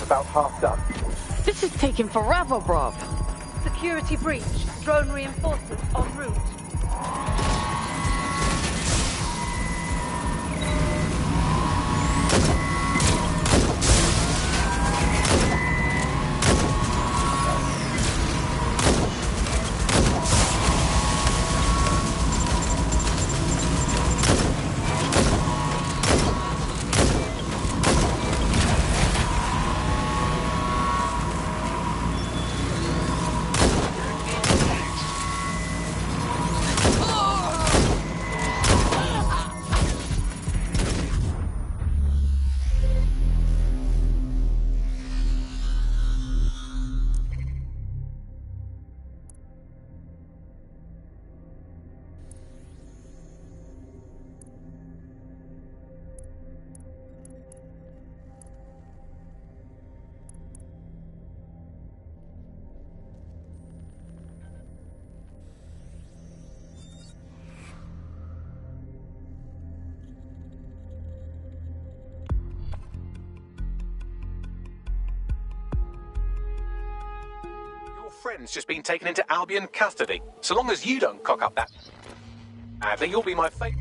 about half done. This is taking forever, bruv. Security breach. Drone reinforcements en route. Friend's just been taken into Albion custody. So long as you don't cock up that badly, you'll be my fate.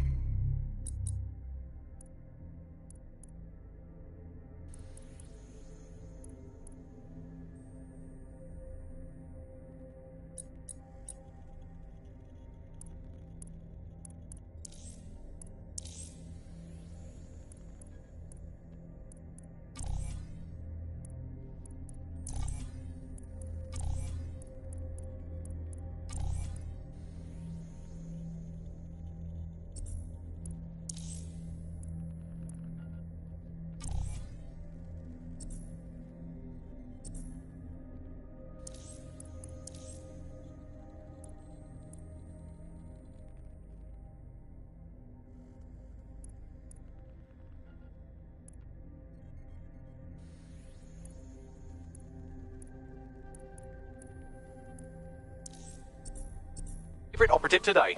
Favorite operative today.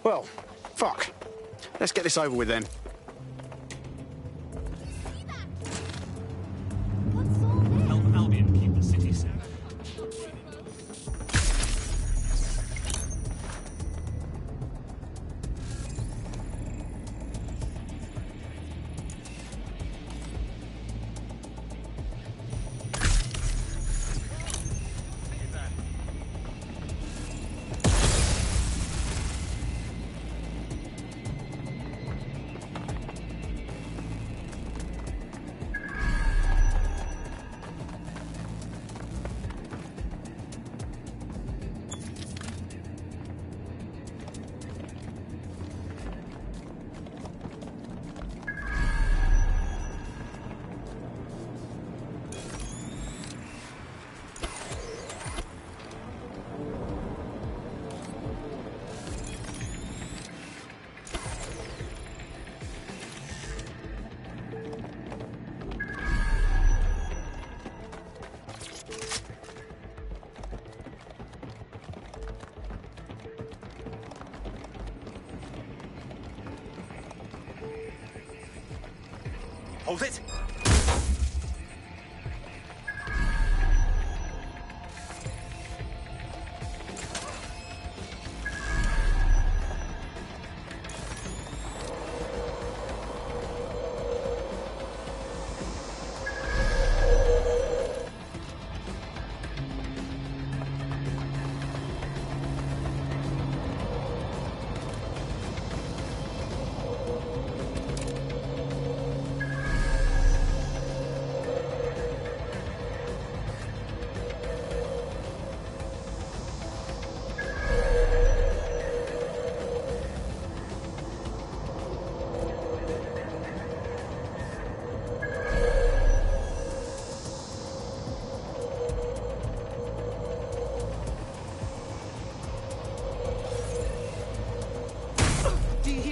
Well, fuck. Let's get this over with then. Help Albion keep the city safe. Hold it!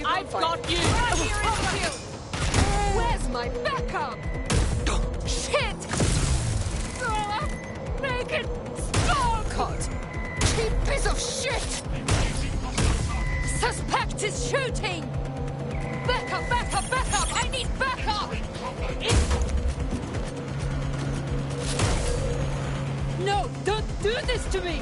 I've got you! Where's my backup? Shit! Naked skull! Cheap piece of shit! Suspect is shooting! Backup! I need backup! do this to me!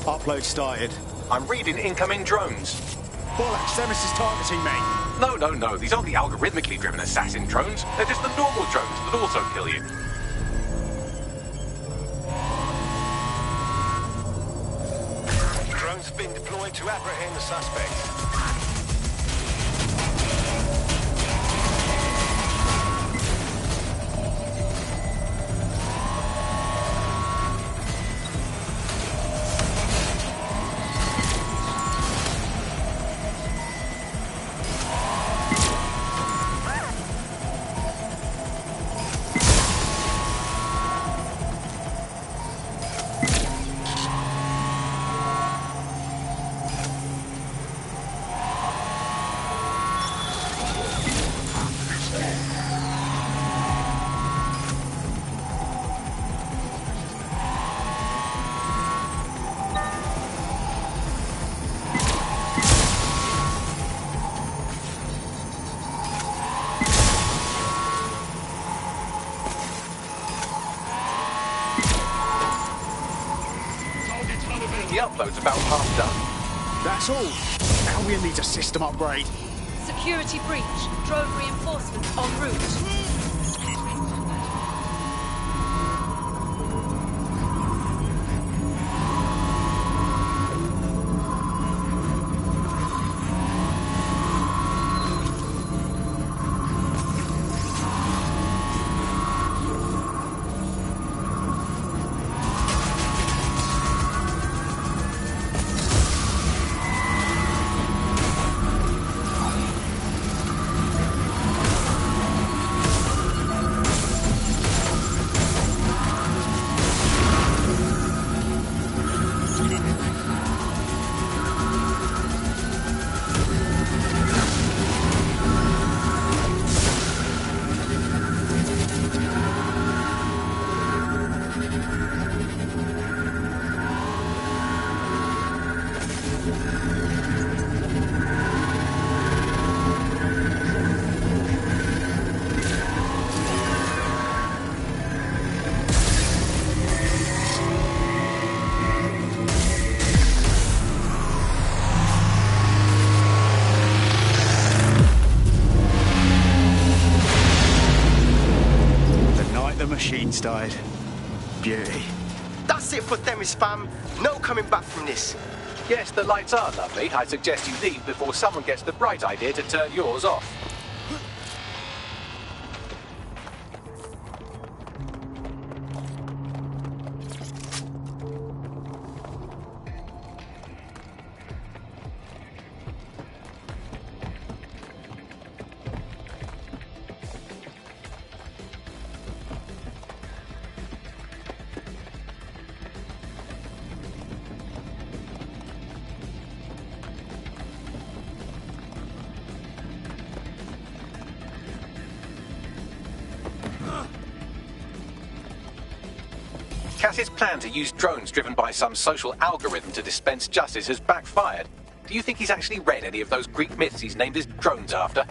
Upload started. I'm reading incoming drones. Bollocks, Themis is targeting me. No. These aren't the algorithmically driven assassin drones. They're just the normal drones that also kill you. Drones have been deployed to apprehend the suspect. The upload's about half done. That's all. Albion needs a system upgrade. Security breach. Drone reinforcements en route. Machines died. Beauty. That's it for Themis, fam. No coming back from this. Yes, the lights are lovely. I suggest you leave before someone gets the bright idea to turn yours off. Cass's plan to use drones driven by some social algorithm to dispense justice has backfired. Do you think he's actually read any of those Greek myths he's named his drones after?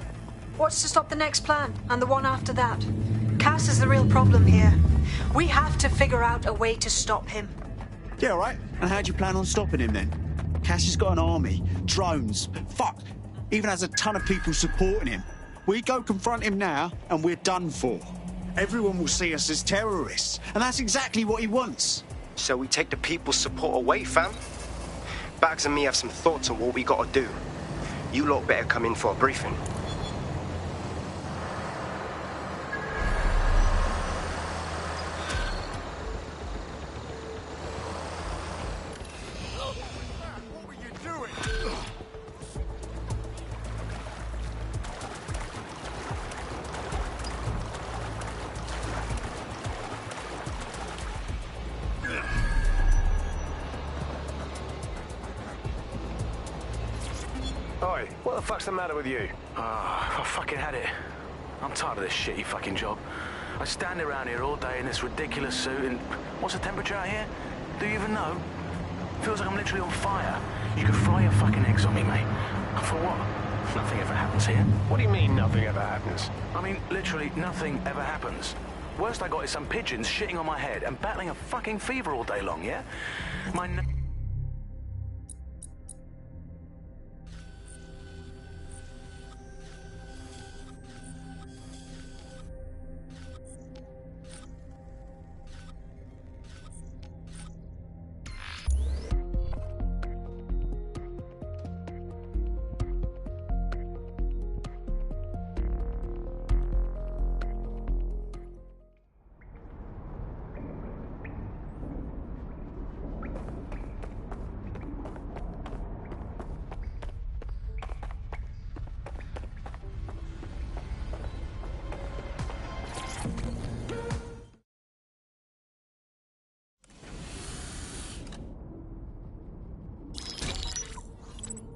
What's to stop the next plan, and the one after that? Cass is the real problem here. We have to figure out a way to stop him. Yeah, all right. And how do you plan on stopping him then? Cass has got an army, drones, fuck, even has a ton of people supporting him. We go confront him now, and we're done for. Everyone will see us as terrorists, and that's exactly what he wants. So we take the people's support away, fam? Bags and me have some thoughts on what we gotta do. You lot better come in for a briefing. Oi, what the fuck's the matter with you? I fucking had it. I'm tired of this shitty fucking job. I stand around here all day in this ridiculous suit and... What's the temperature out here? Do you even know? Feels like I'm literally on fire. You could fry your fucking eggs on me, mate. For what? Nothing ever happens here. What do you mean nothing ever happens? I mean, literally nothing ever happens. Worst I got is some pigeons shitting on my head and battling a fucking fever all day long, yeah?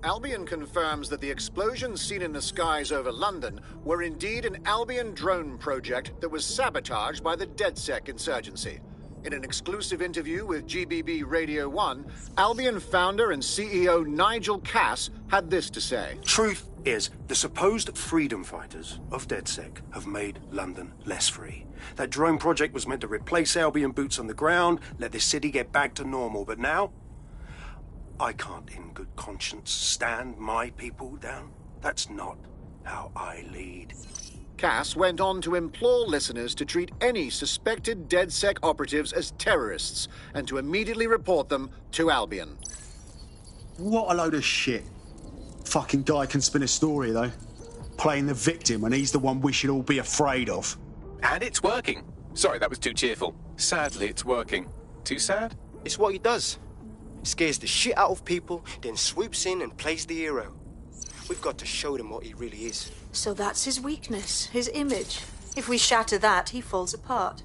Albion confirms that the explosions seen in the skies over London were indeed an Albion drone project that was sabotaged by the DedSec insurgency. In an exclusive interview with GBB Radio 1, Albion founder and CEO Nigel Cass had this to say. Truth is, the supposed freedom fighters of DedSec have made London less free. That drone project was meant to replace Albion boots on the ground, let the city get back to normal, but now I can't in good conscience stand my people down. That's not how I lead. Cass went on to implore listeners to treat any suspected DedSec operatives as terrorists and to immediately report them to Albion. What a load of shit. Fucking guy can spin a story, though. Playing the victim when he's the one we should all be afraid of. And it's working. Sorry, that was too cheerful. Sadly, it's working. Too sad? It's what he does. Scares the shit out of people, then swoops in and plays the hero. We've got to show them what he really is. So that's his weakness, his image. If we shatter that, he falls apart.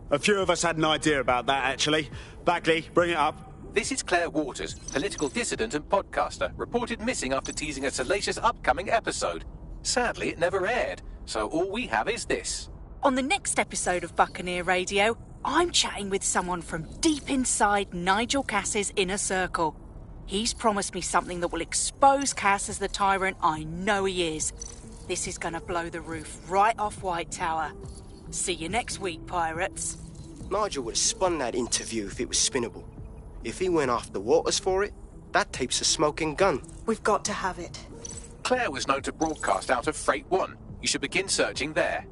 A few of us had an idea about that, actually. Bagley, bring it up. This is Claire Waters, political dissident and podcaster, reported missing after teasing a salacious upcoming episode. Sadly, it never aired, so all we have is this. On the next episode of Buccaneer Radio, I'm chatting with someone from deep inside Nigel Cass's inner circle. He's promised me something that will expose Cass as the tyrant I know he is. This is gonna blow the roof right off White Tower. See you next week, pirates. Nigel would have spun that interview if it was spinnable. If he went after Waters for it, that tape's a smoking gun. We've got to have it. Claire was known to broadcast out of Freight 1. You should begin searching there.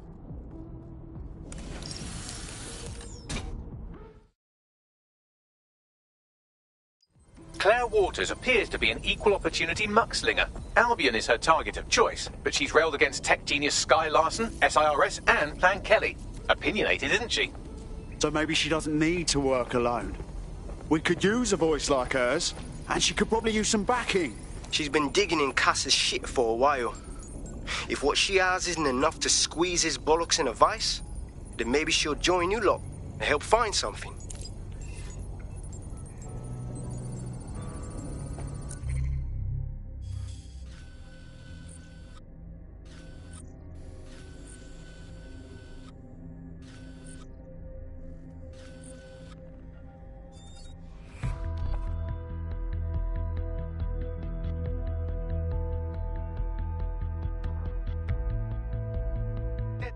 Claire Waters appears to be an equal opportunity muckslinger. Albion is her target of choice, but she's railed against tech genius Sky Larson, SIRS, and Plan Kelly. Opinionated, isn't she? So maybe she doesn't need to work alone. We could use a voice like hers, and she could probably use some backing. She's been digging in Cass's shit for a while. If what she has isn't enough to squeeze his bollocks in a vice, then maybe she'll join you lot and help find something.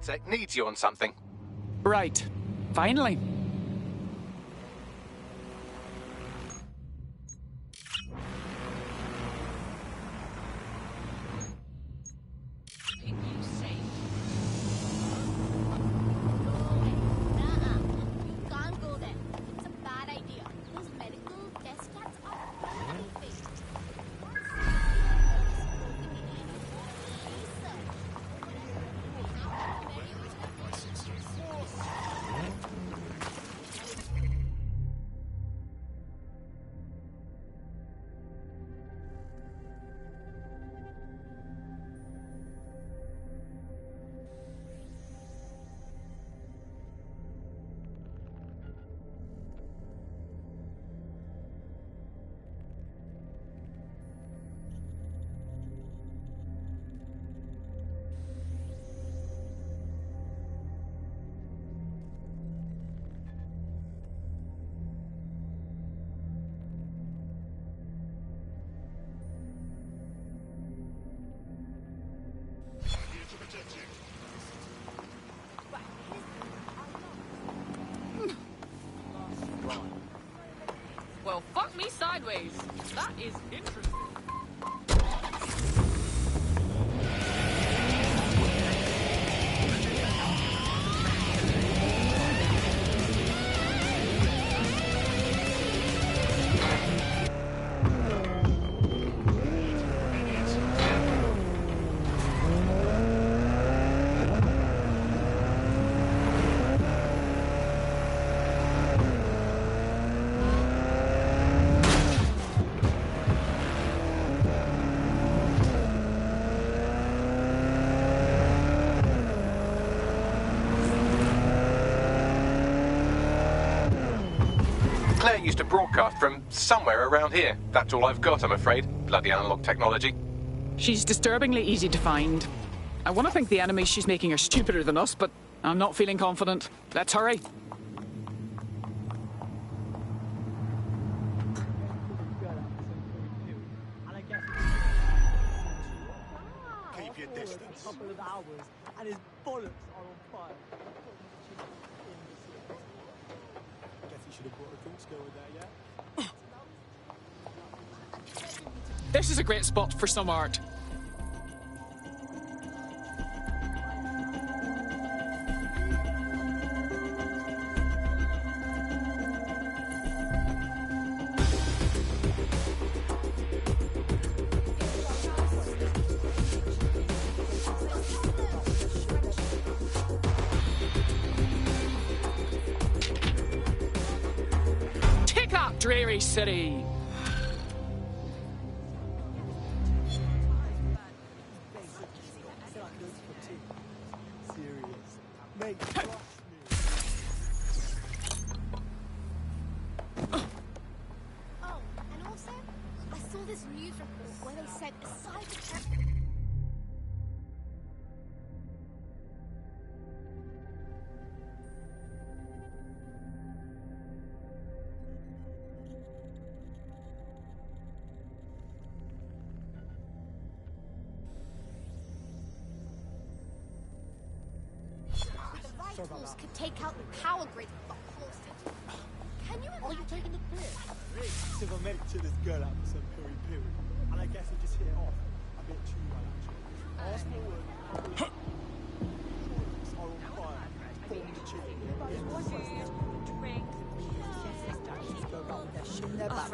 DedSec needs you on something. Right. Finally. sideways. That is interesting. Claire used to broadcast from somewhere around here. That's all I've got, I'm afraid. Bloody analog technology. She's disturbingly easy to find. I want to think the enemies she's making are stupider than us, but I'm not feeling confident. Let's hurry. Keep your distance. A couple of hours, and his bollocks are on fire. Guess he should have brought a drinks girl with there, yeah? This is a great spot for some art. Take that, dreary city! Mate, trust me. Oh, and also, I saw this news report where they said aside from... The rifles could take out the power grid for Holston. Can you imagine? Are you taking the piss? So I meant to this girl out for some piri-piri, and I guess I just hit it off a bit too well, actually. Arsenal were on fire. Form the chicken. Drink. Just go around with their shit in their back.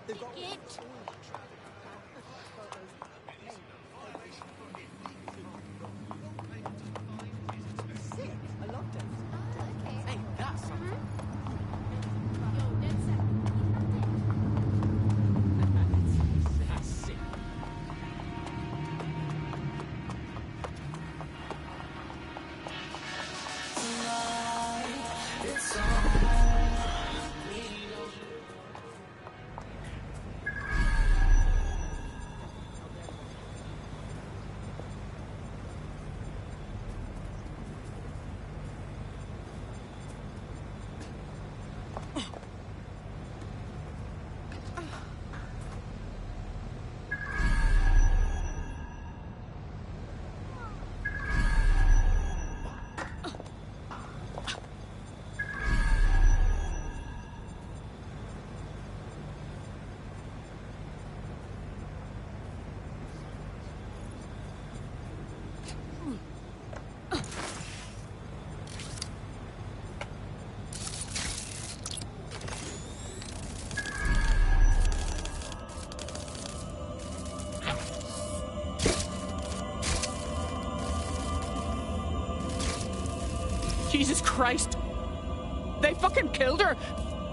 They've got It. I loved it. Hey, that's something. That's sick. Jesus Christ! They fucking killed her!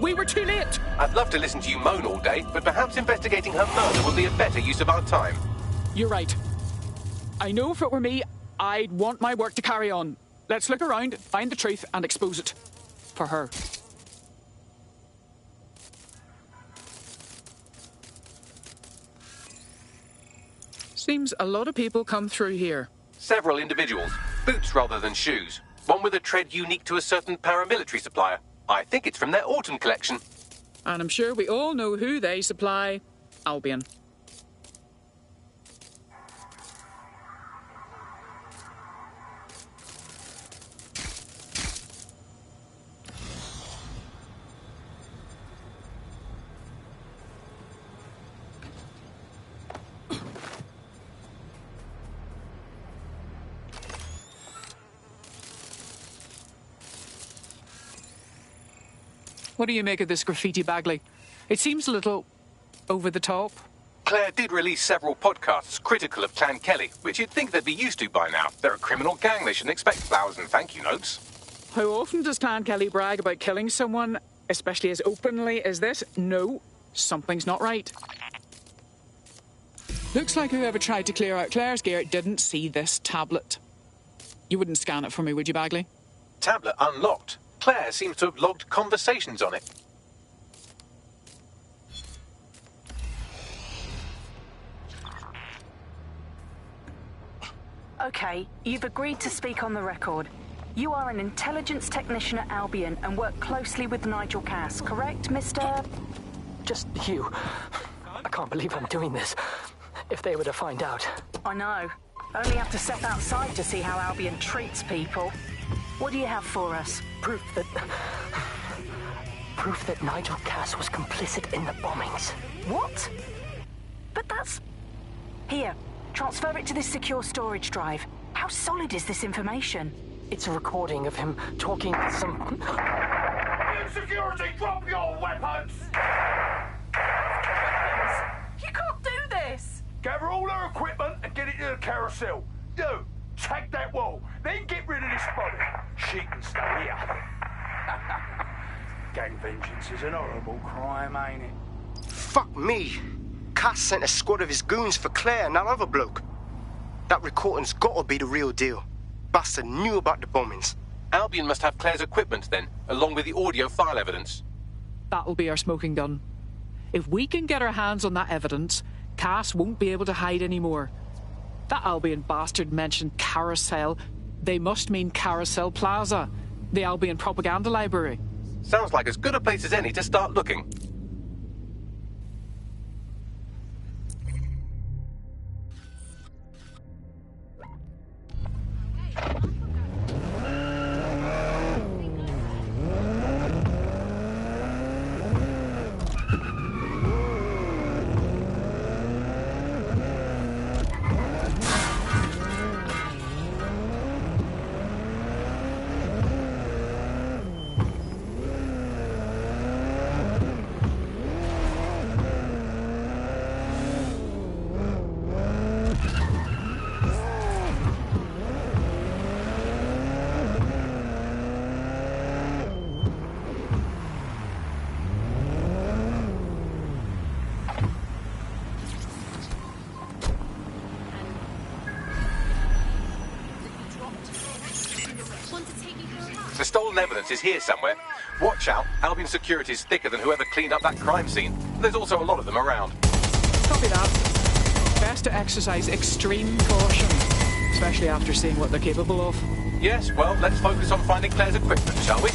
We were too late! I'd love to listen to you moan all day, but perhaps investigating her murder would be a better use of our time. You're right. I know if it were me, I'd want my work to carry on. Let's look around, find the truth, and expose it. For her. Seems a lot of people come through here. Several individuals. Boots rather than shoes. One with a tread unique to a certain paramilitary supplier. I think it's from their autumn collection. And I'm sure we all know who they supply. Albion. What do you make of this graffiti, Bagley? It seems a little over the top. Claire did release several podcasts critical of Clan Kelly, which you'd think they'd be used to by now. They're a criminal gang. They shouldn't expect flowers and thank you notes. How often does Clan Kelly brag about killing someone, especially as openly as this? No, something's not right. Looks like whoever tried to clear out Claire's gear didn't see this tablet. You wouldn't scan it for me, would you, Bagley? Tablet unlocked. Claire seems to have logged conversations on it. Okay, you've agreed to speak on the record. You are an intelligence technician at Albion and work closely with Nigel Cass, correct, Mr...? Just you. I can't believe I'm doing this. If they were to find out. I know. Only have to step outside to see how Albion treats people. What do you have for us? Proof that Nigel Cass was complicit in the bombings. What? But that's... Here, transfer it to this secure storage drive. How solid is this information? It's a recording of him talking with some... Security, drop your weapons! You can't do this! Gather all her equipment and get it to the carousel. You, tag that wall, then get rid of this body. She can stay here. Gang vengeance is an horrible crime, ain't it? Fuck me. Cass sent a squad of his goons for Claire and that other bloke. That recording's gotta be the real deal. Bastard knew about the bombings. Albion must have Claire's equipment then, along with the audio file evidence. That'll be our smoking gun. If we can get our hands on that evidence, Cass won't be able to hide anymore. That Albion bastard mentioned Carousel. They must mean Carousel Plaza, the Albion propaganda library. Sounds like as good a place as any to start looking. The stolen evidence is here somewhere. Watch out, Albion security is thicker than whoever cleaned up that crime scene. There's also a lot of them around. Copy that. Best to exercise extreme caution, especially after seeing what they're capable of. Yes, well, let's focus on finding Claire's equipment, shall we?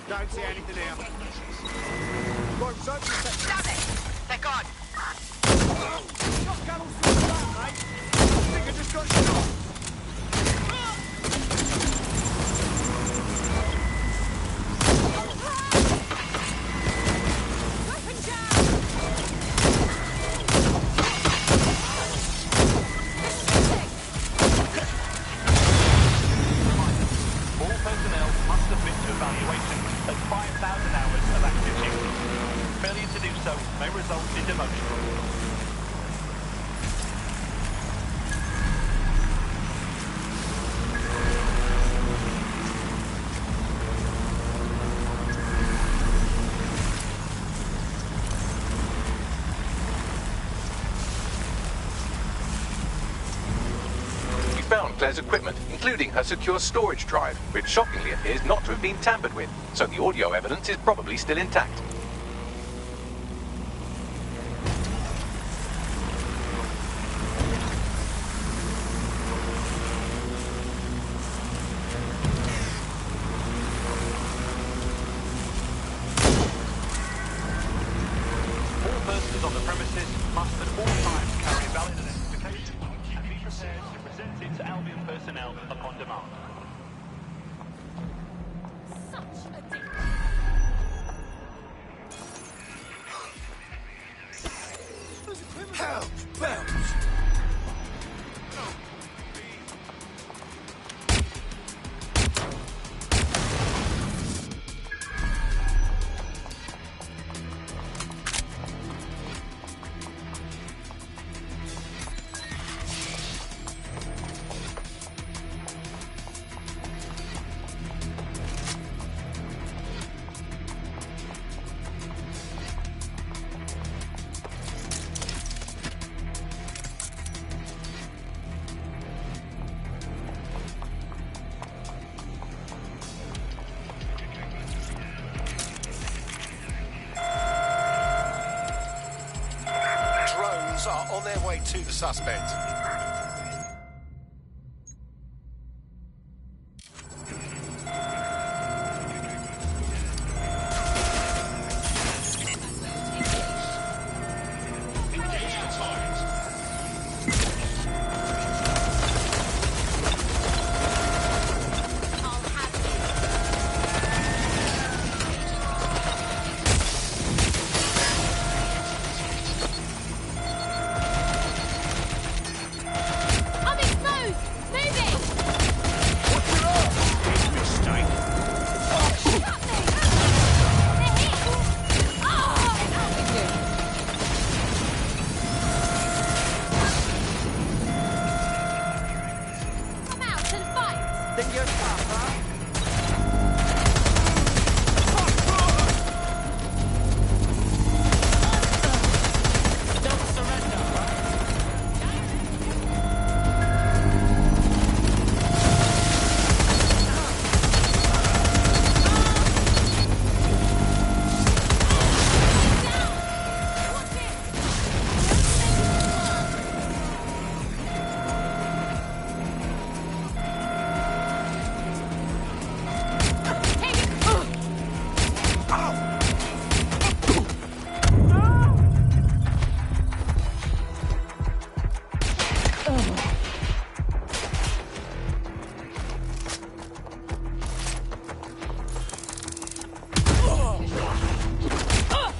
Don't see anything here. Rope's open. Damn it! They're gone! Shotgun all through the back, mate. I think I just got shot. Claire's equipment, including her secure storage drive, which shockingly appears not to have been tampered with, so the audio evidence is probably still intact. personnel upon demand. Such a dick. Hell, bounce! Are on their way to the suspect.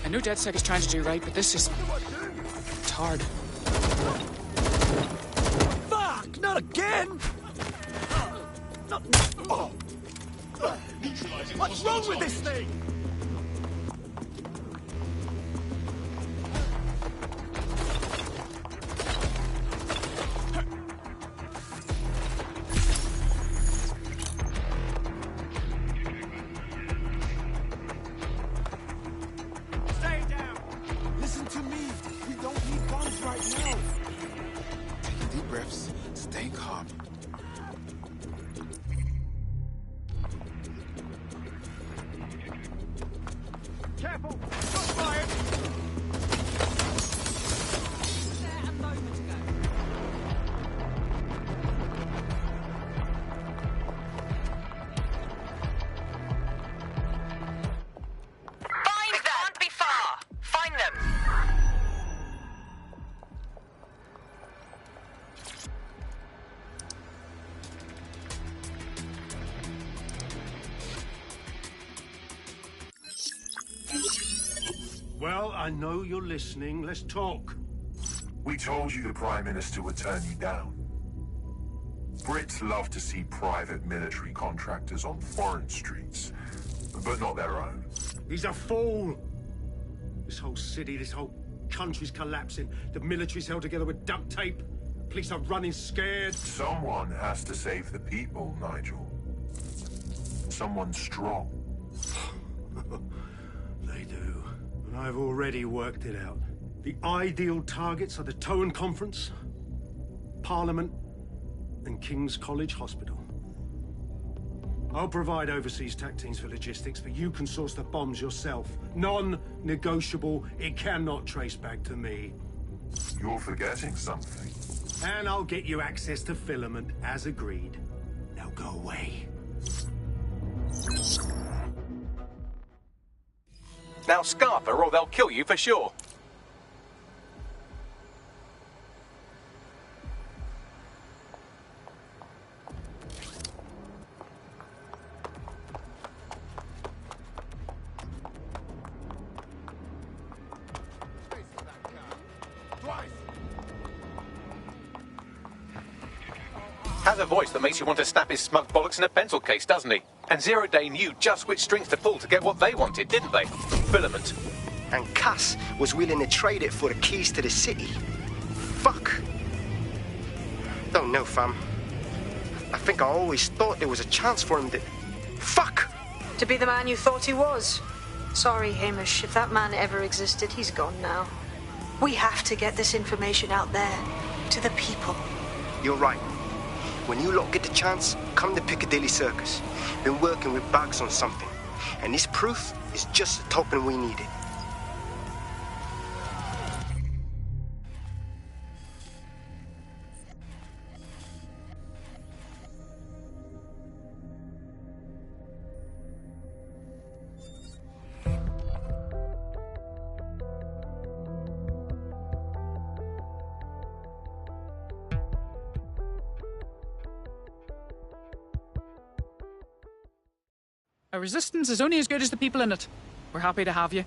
I know DedSec is trying to do right, but this is... it's hard. Fuck! Not again! Oh. What's wrong with this thing? Well, I know you're listening. Let's talk. We told you the Prime Minister would turn you down. Brits love to see private military contractors on foreign streets, but not their own. He's a fool! This whole city, this whole country's collapsing. The military's held together with duct tape. Police are running scared. Someone has to save the people, Nigel. Someone strong. They do. And I've already worked it out. The ideal targets are the Towan Conference, Parliament, and King's College Hospital. I'll provide overseas tech teams for logistics, but you can source the bombs yourself. Non-negotiable. It cannot trace back to me. You're forgetting something. And I'll get you access to filament, as agreed. Now go away. Now scarf her or they'll kill you for sure. Has a voice that makes you want to snap his smug bollocks in a pencil case, doesn't he? And Zero Day knew just which strings to pull to get what they wanted, didn't they? Filament. And Cass was willing to trade it for the keys to the city. Fuck. Don't know, fam. I think I always thought there was a chance for him to... Fuck! To be the man you thought he was. Sorry, Hamish. If that man ever existed, he's gone now. We have to get this information out there, to the people. You're right. When you lot get the chance, come to Piccadilly Circus. Been working with Bags on something. And this proof is just the token we needed. A resistance is only as good as the people in it. We're happy to have you.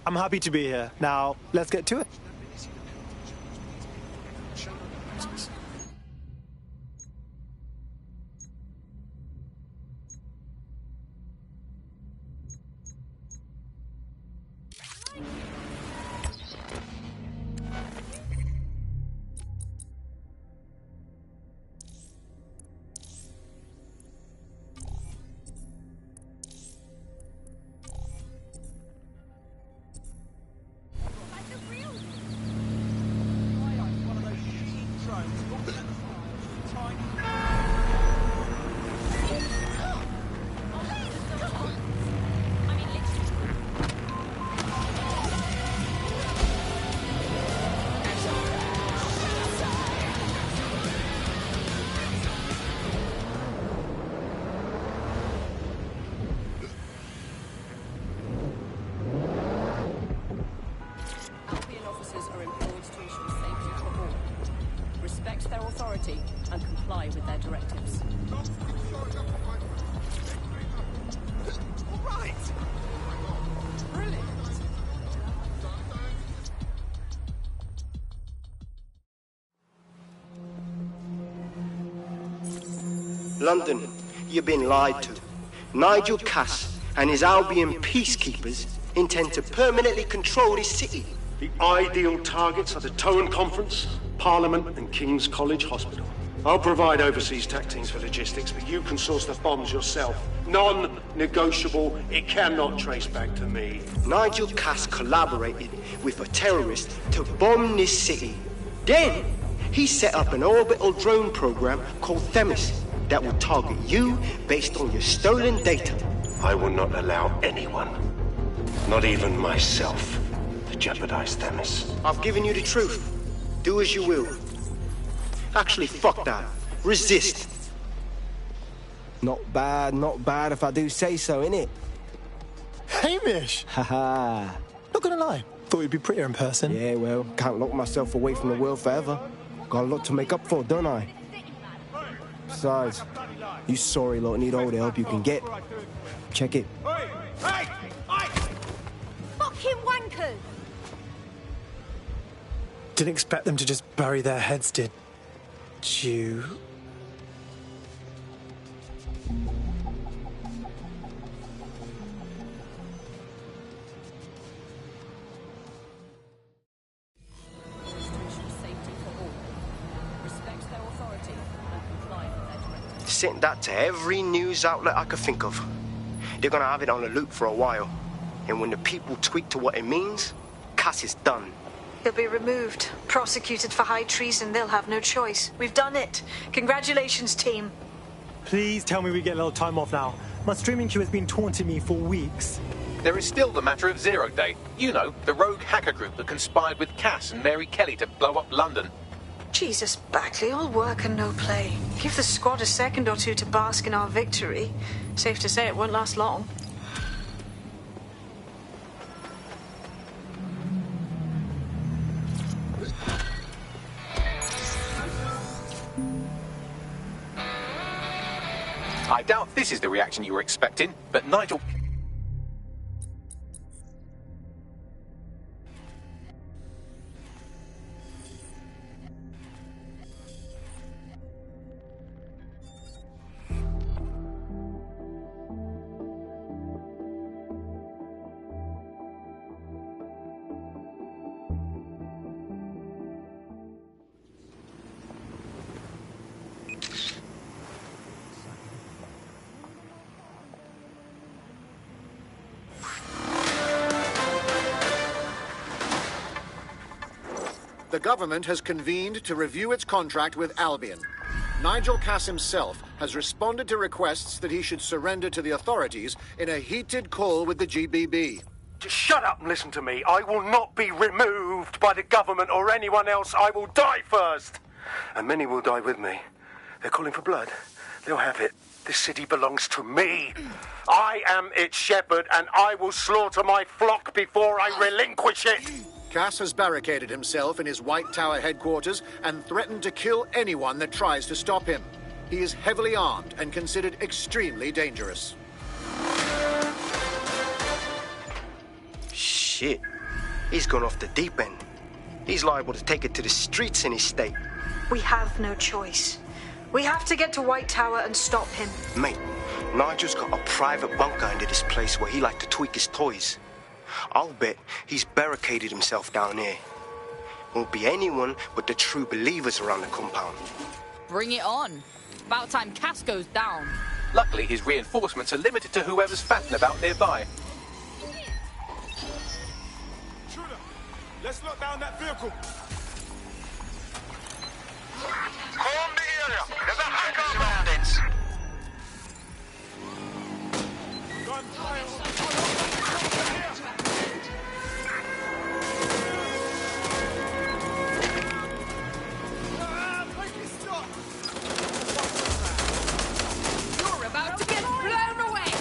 I'm happy to be here. Now, let's get to it. And comply with their directives. All right. Brilliant. London, you've been lied to. Nigel Cass and his Albion peacekeepers intend to permanently control this city. The ideal targets are the Towan Conference, Parliament and King's College Hospital. I'll provide overseas tech teams for logistics, but you can source the bombs yourself. Non-negotiable. It cannot trace back to me. Nigel Cass collaborated with a terrorist to bomb this city. Then, he set up an orbital drone program called Themis that will target you based on your stolen data. I will not allow anyone, not even myself, to jeopardize Themis. I've given you the truth. Do as you will. Actually, fuck that. Resist. Not bad if I do say so, innit? Hamish! Haha. Not gonna lie, thought you'd be prettier in person. Yeah, well, can't lock myself away from the world forever. Got a lot to make up for, don't I? Besides, you sorry lot need all the help you can get. Check it. Fucking wankers! Didn't expect them to just bury their heads, did you? Sent that to every news outlet I could think of. They're gonna have it on a loop for a while. And when the people tweak to what it means, Cass is done. He'll be removed, prosecuted for high treason. They'll have no choice. We've done it. Congratulations, team. Please tell me we get a little time off now. My streaming queue has been taunting me for weeks. There is still the matter of Zero Day. You know, the rogue hacker group that conspired with Cass and Mary Kelly to blow up London. Jesus, Bagley, all work and no play. Give the squad a second or two to bask in our victory. Safe to say it won't last long. I doubt this is the reaction you were expecting, but Nigel... government has convened to review its contract with Albion. Nigel Cass himself has responded to requests that he should surrender to the authorities in a heated call with the GBB. Just shut up and listen to me. I will not be removed by the government or anyone else. I will die first. And many will die with me. They're calling for blood. They'll have it. This city belongs to me. I am its shepherd, and I will slaughter my flock before I relinquish it. Cass has barricaded himself in his White Tower headquarters and threatened to kill anyone that tries to stop him. He is heavily armed and considered extremely dangerous. Shit. He's gone off the deep end. He's liable to take it to the streets in his state. We have no choice. We have to get to White Tower and stop him. Mate, Nigel's got a private bunker under this place where he likes to tweak his toys. I'll bet he's barricaded himself down here. Won't be anyone but the true believers around the compound. Bring it on. About time Cass goes down. Luckily, his reinforcements are limited to whoever's fatting about nearby. Shooter, let's lock down that vehicle. Calm the area. There's a hacker surroundings. Gunfire. You're about to get blown away.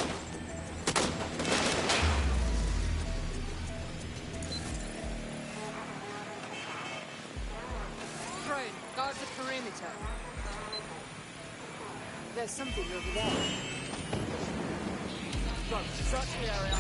Drone, guard the perimeter. There's something over there. Drone, search the area.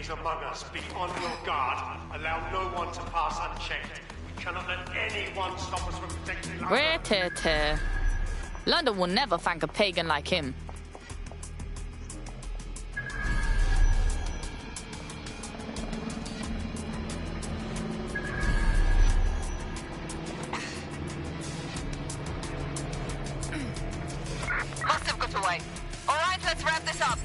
enemies among us. Be on your guard. Allow no one to pass unchecked. We cannot let anyone stop us from protecting London. London will never thank a pagan like him. Must have got away. All right, let's wrap this up.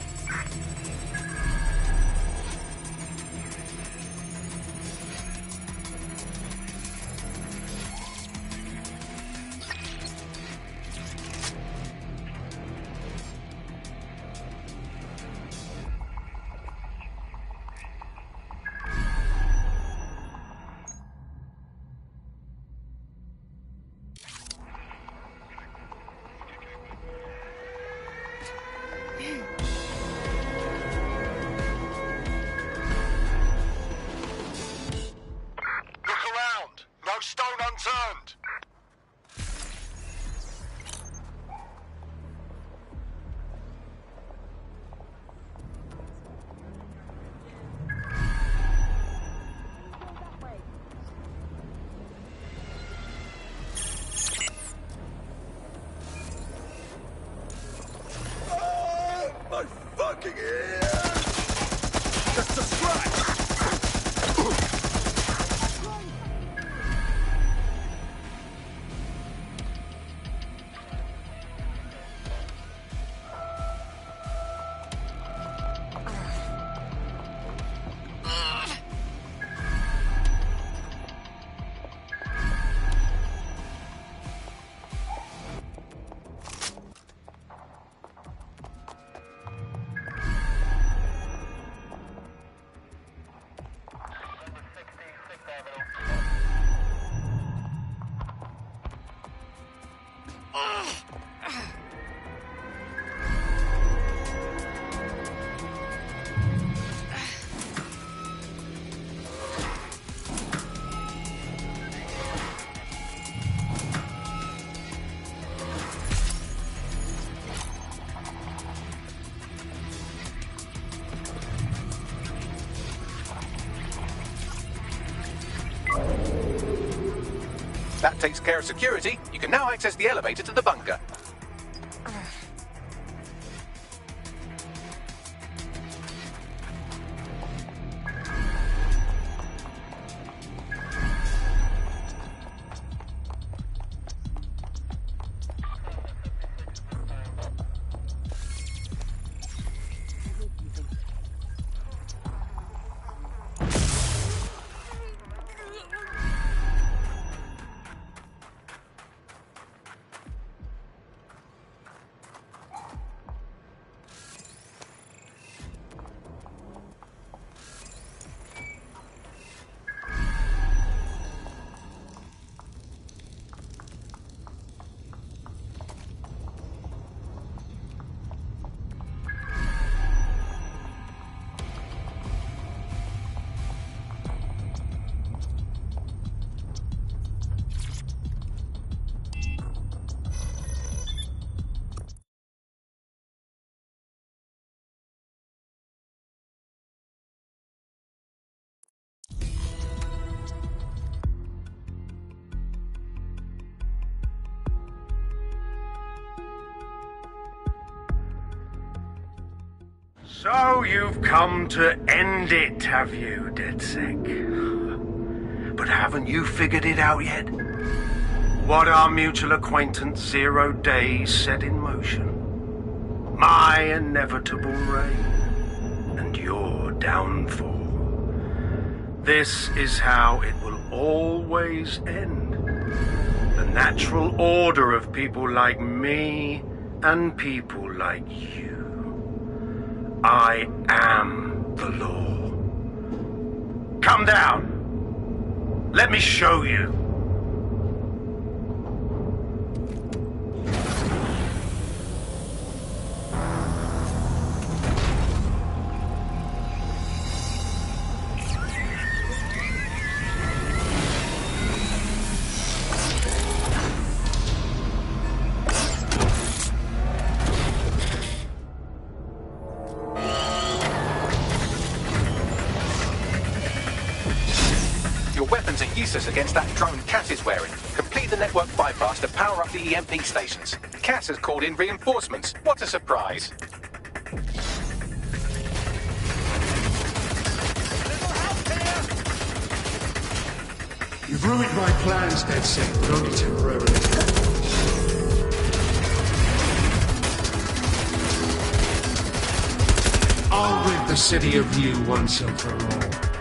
That takes care of security. You can now access the elevator to the bunker. So you've come to end it, have you, DedSec? But haven't you figured it out yet? What our mutual acquaintance 0 Days set in motion? My inevitable reign and your downfall. This is how it will always end. The natural order of people like me and people like you. I am the law. Come down. Let me show you. Your weapons are useless against that drone Cass is wearing. Complete the network bypass to power up the EMP stations. Cass has called in reinforcements. What a surprise. You've ruined my plans, DedSec, but only temporarily. I'll rid the city of you once and for all.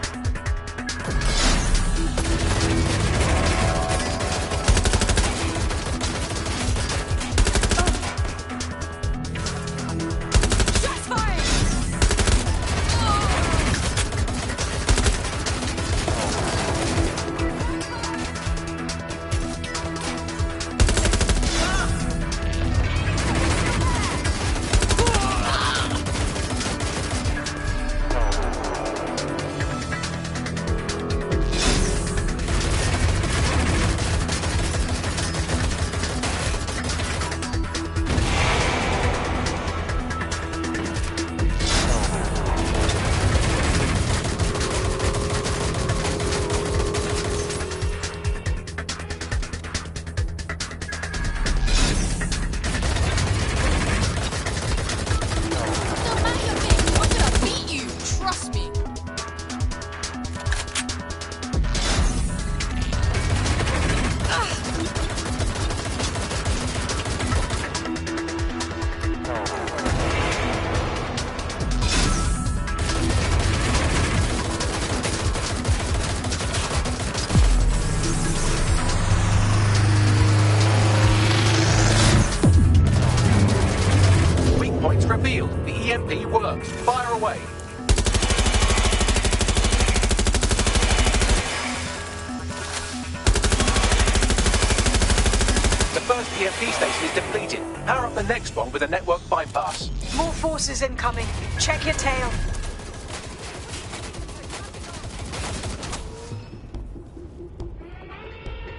With a network bypass. More forces incoming. Check your tail.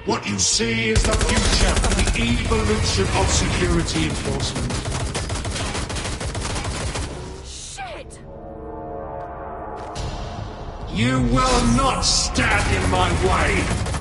What you see is the future, the evolution of security enforcement. Shit! You will not stand in my way.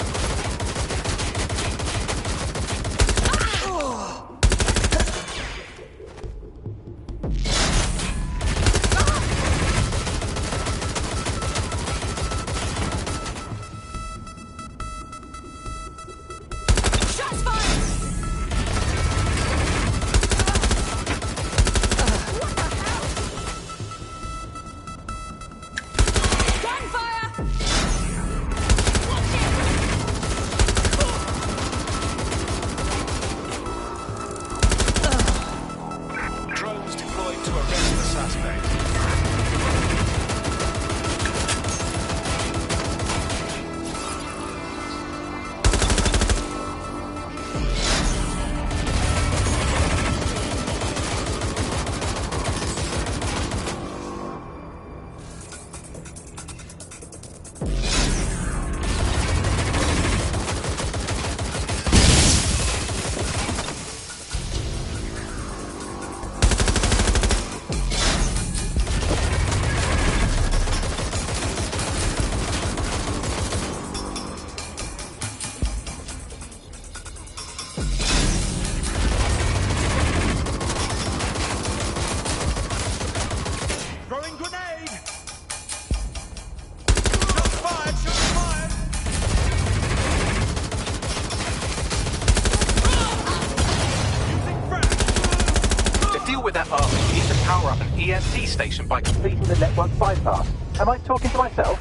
EMP station by completing the network bypass. Am I talking to myself?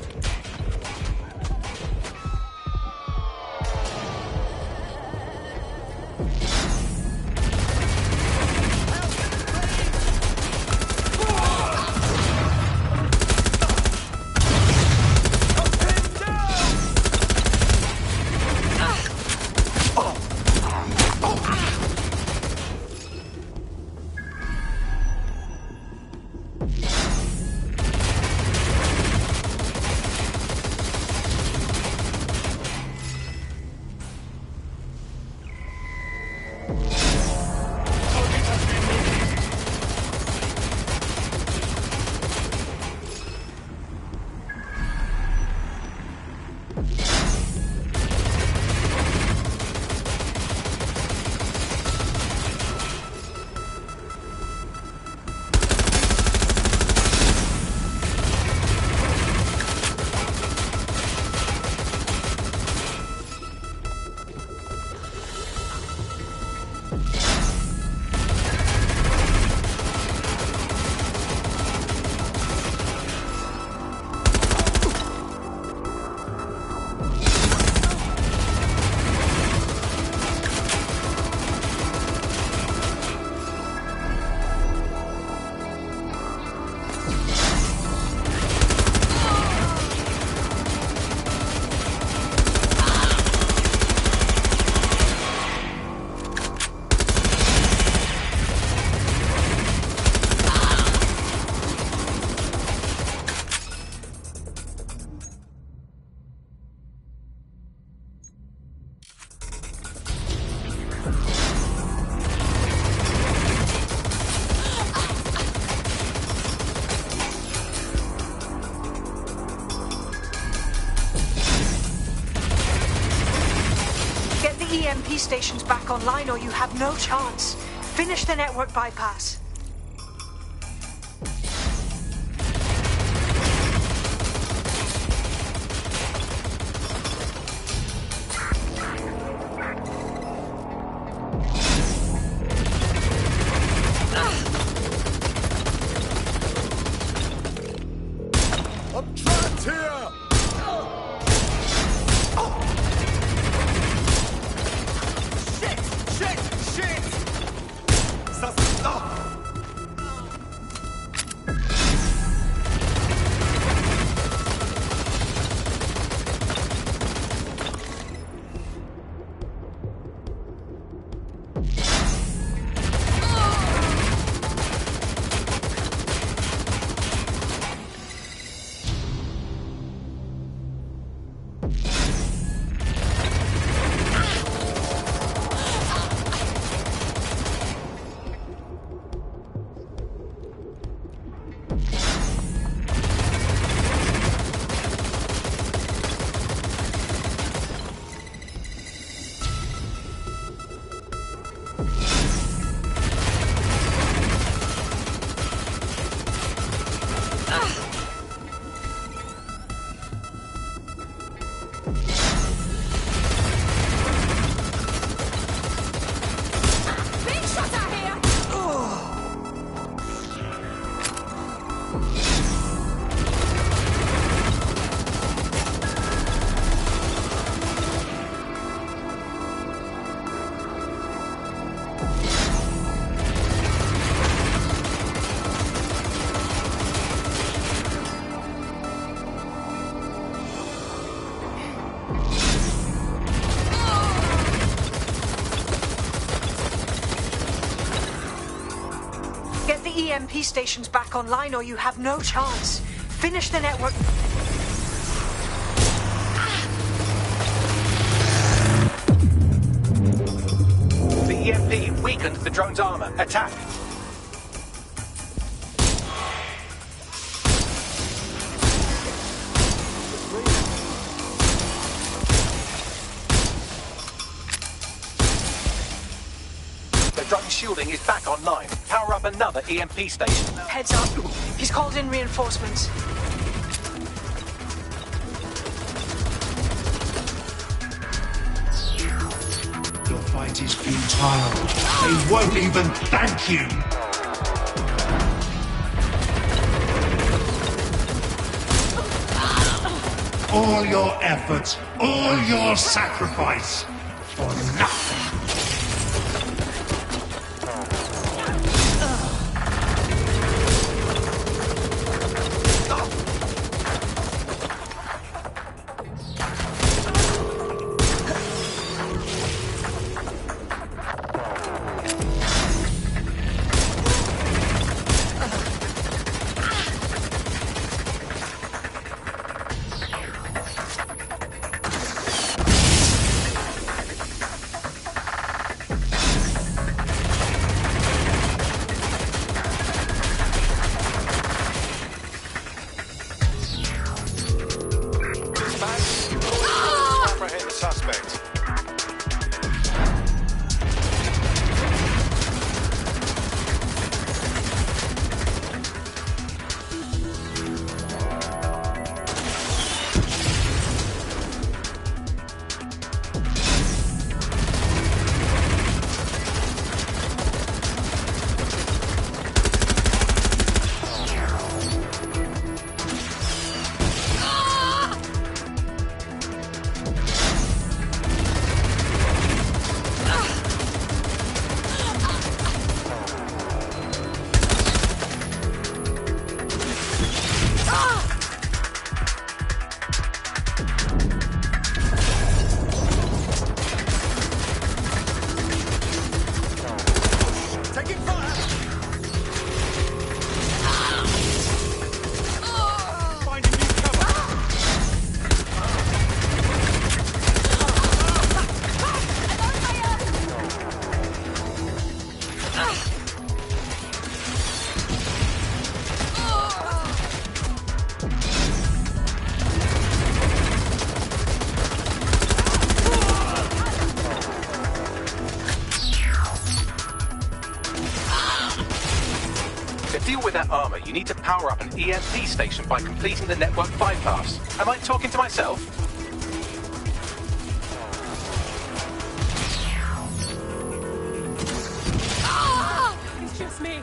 EMP stations back online or you have no chance. Finish the network bypass. I'm trapped here! EMP stations back online or you have no chance. Finish the network. The EMP weakened the drone's armor. Attack. The drone's shielding is back online. Power up another EMP station. Heads up. He's called in reinforcements. Your fight is futile. They won't even thank you. All your efforts, all your sacrifice, for nothing. armor, you need to power up an EMP station by completing the network bypass. Am I talking to myself? Ah! It's just me.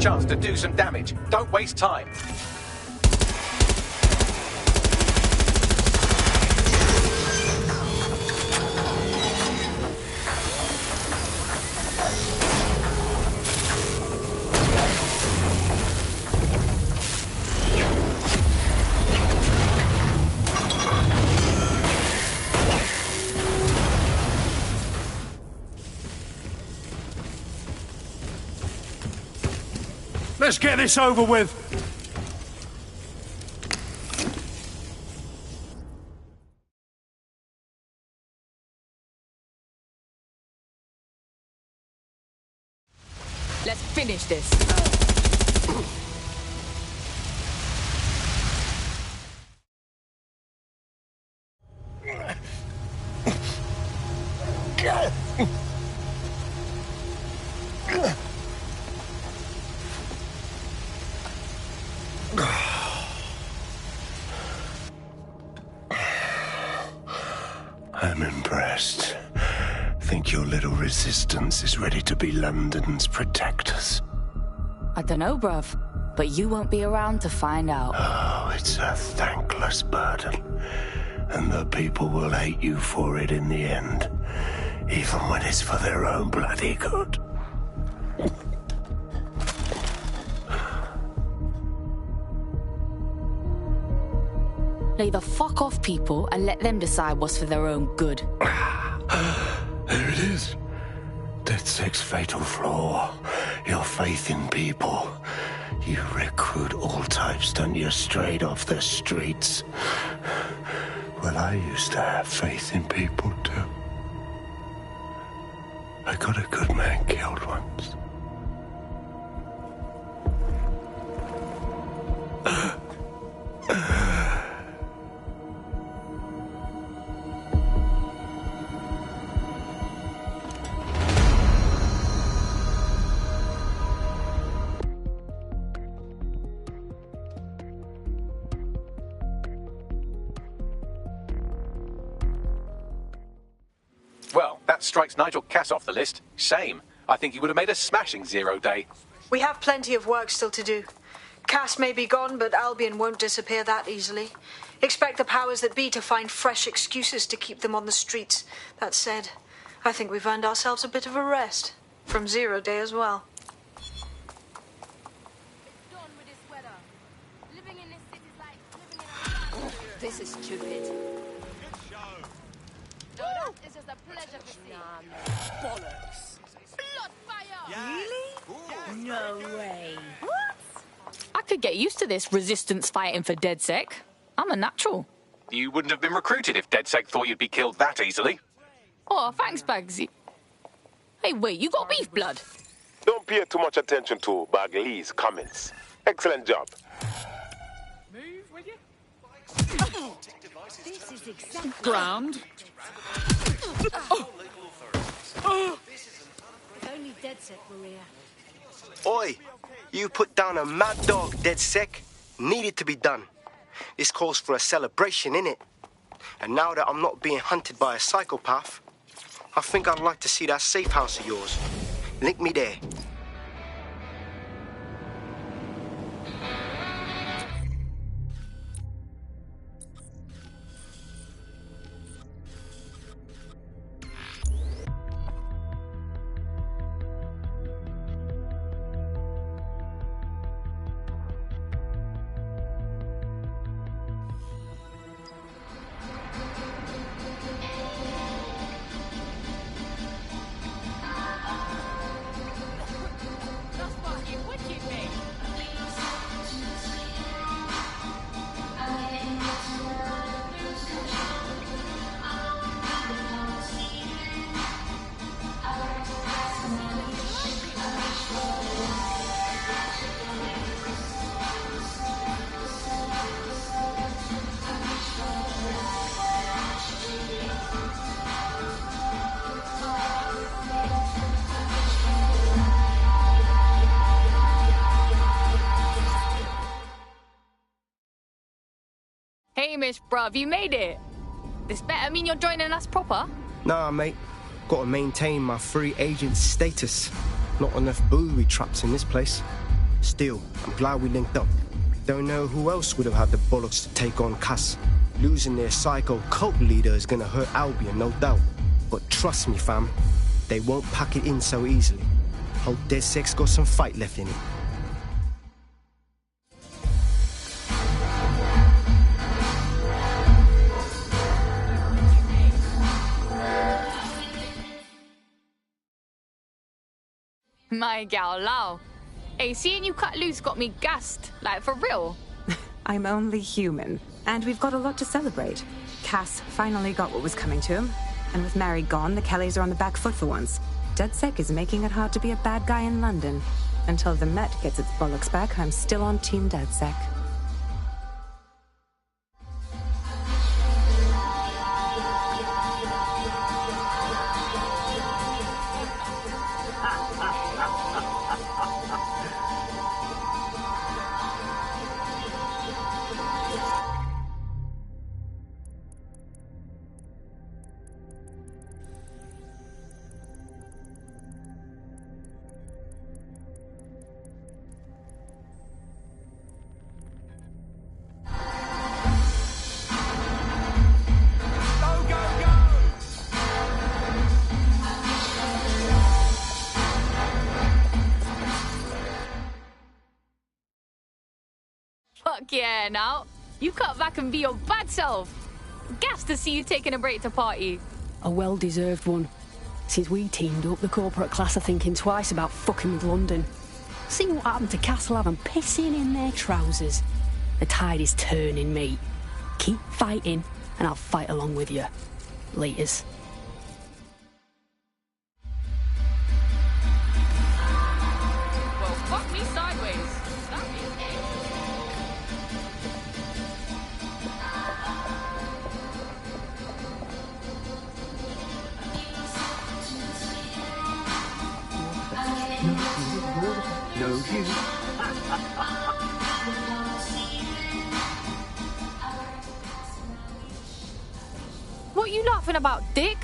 Chance to do some damage. Don't waste time. Let's get this over with. Let's finish this. I'm impressed. Think your little resistance is ready to be London's protectors? I dunno, bruv. But you won't be around to find out. Oh, it's a thankless burden. And the people will hate you for it in the end. Even when it's for their own bloody good. Lay the fuck off people and let them decide what's for their own good. There it is. DedSec's fatal flaw. Your faith in people. You recruit all types, don't you, straight off the streets. Well, I used to have faith in people, too. I got a good man killed once. That strikes Nigel Cass off the list. Shame. I think he would have made a smashing 0 day. We have plenty of work still to do. Cass may be gone, but Albion won't disappear that easily. Expect the powers that be to find fresh excuses to keep them on the streets. That said, I think we've earned ourselves a bit of a rest. From 0 day as well. This is stupid. No, that is just a pleasure to see. Bollocks. Blood fire! Really? No way. What? I could get used to this resistance fighting for DedSec. I'm a natural. You wouldn't have been recruited if DedSec thought you'd be killed that easily. Oh, thanks, Bagsy. Hey, wait, you got beef blood? Don't pay too much attention to Bagley's comments. Excellent job. Move, will you? This is exactly... Ground. If only DedSec were here. Oi, you put down a mad dog, DedSec. Needed to be done. This calls for a celebration, innit? And now that I'm not being hunted by a psychopath, I think I'd like to see that safe house of yours. Link me there. Hamish, bruv, you made it. This better mean you're joining us proper? Nah, mate. Gotta maintain my free agent status. Not enough booby traps in this place. Still, I'm glad we linked up. Don't know who else would have had the bollocks to take on Cass. Losing their psycho cult leader is gonna hurt Albion, no doubt. But trust me, fam, they won't pack it in so easily. Hope DedSec's got some fight left in it. My gal Lao. Hey, seeing you cut loose got me gassed. Like, for real. I'm only human, and we've got a lot to celebrate. Cass finally got what was coming to him, and with Mary gone, the Kellys are on the back foot for once. DedSec is making it hard to be a bad guy in London. Until the Met gets its bollocks back, I'm still on Team DedSec. Fuck yeah, now. You cut back and be your bad self. Gassed to see you taking a break to party. A well-deserved one. Since we teamed up, the corporate class are thinking twice about fucking with London. See what happened to Castle and pissing in their trousers. The tide is turning, mate. Keep fighting, and I'll fight along with you. Laters. Well, fuck me sideways. That is No, you. What you laughing about, Dick?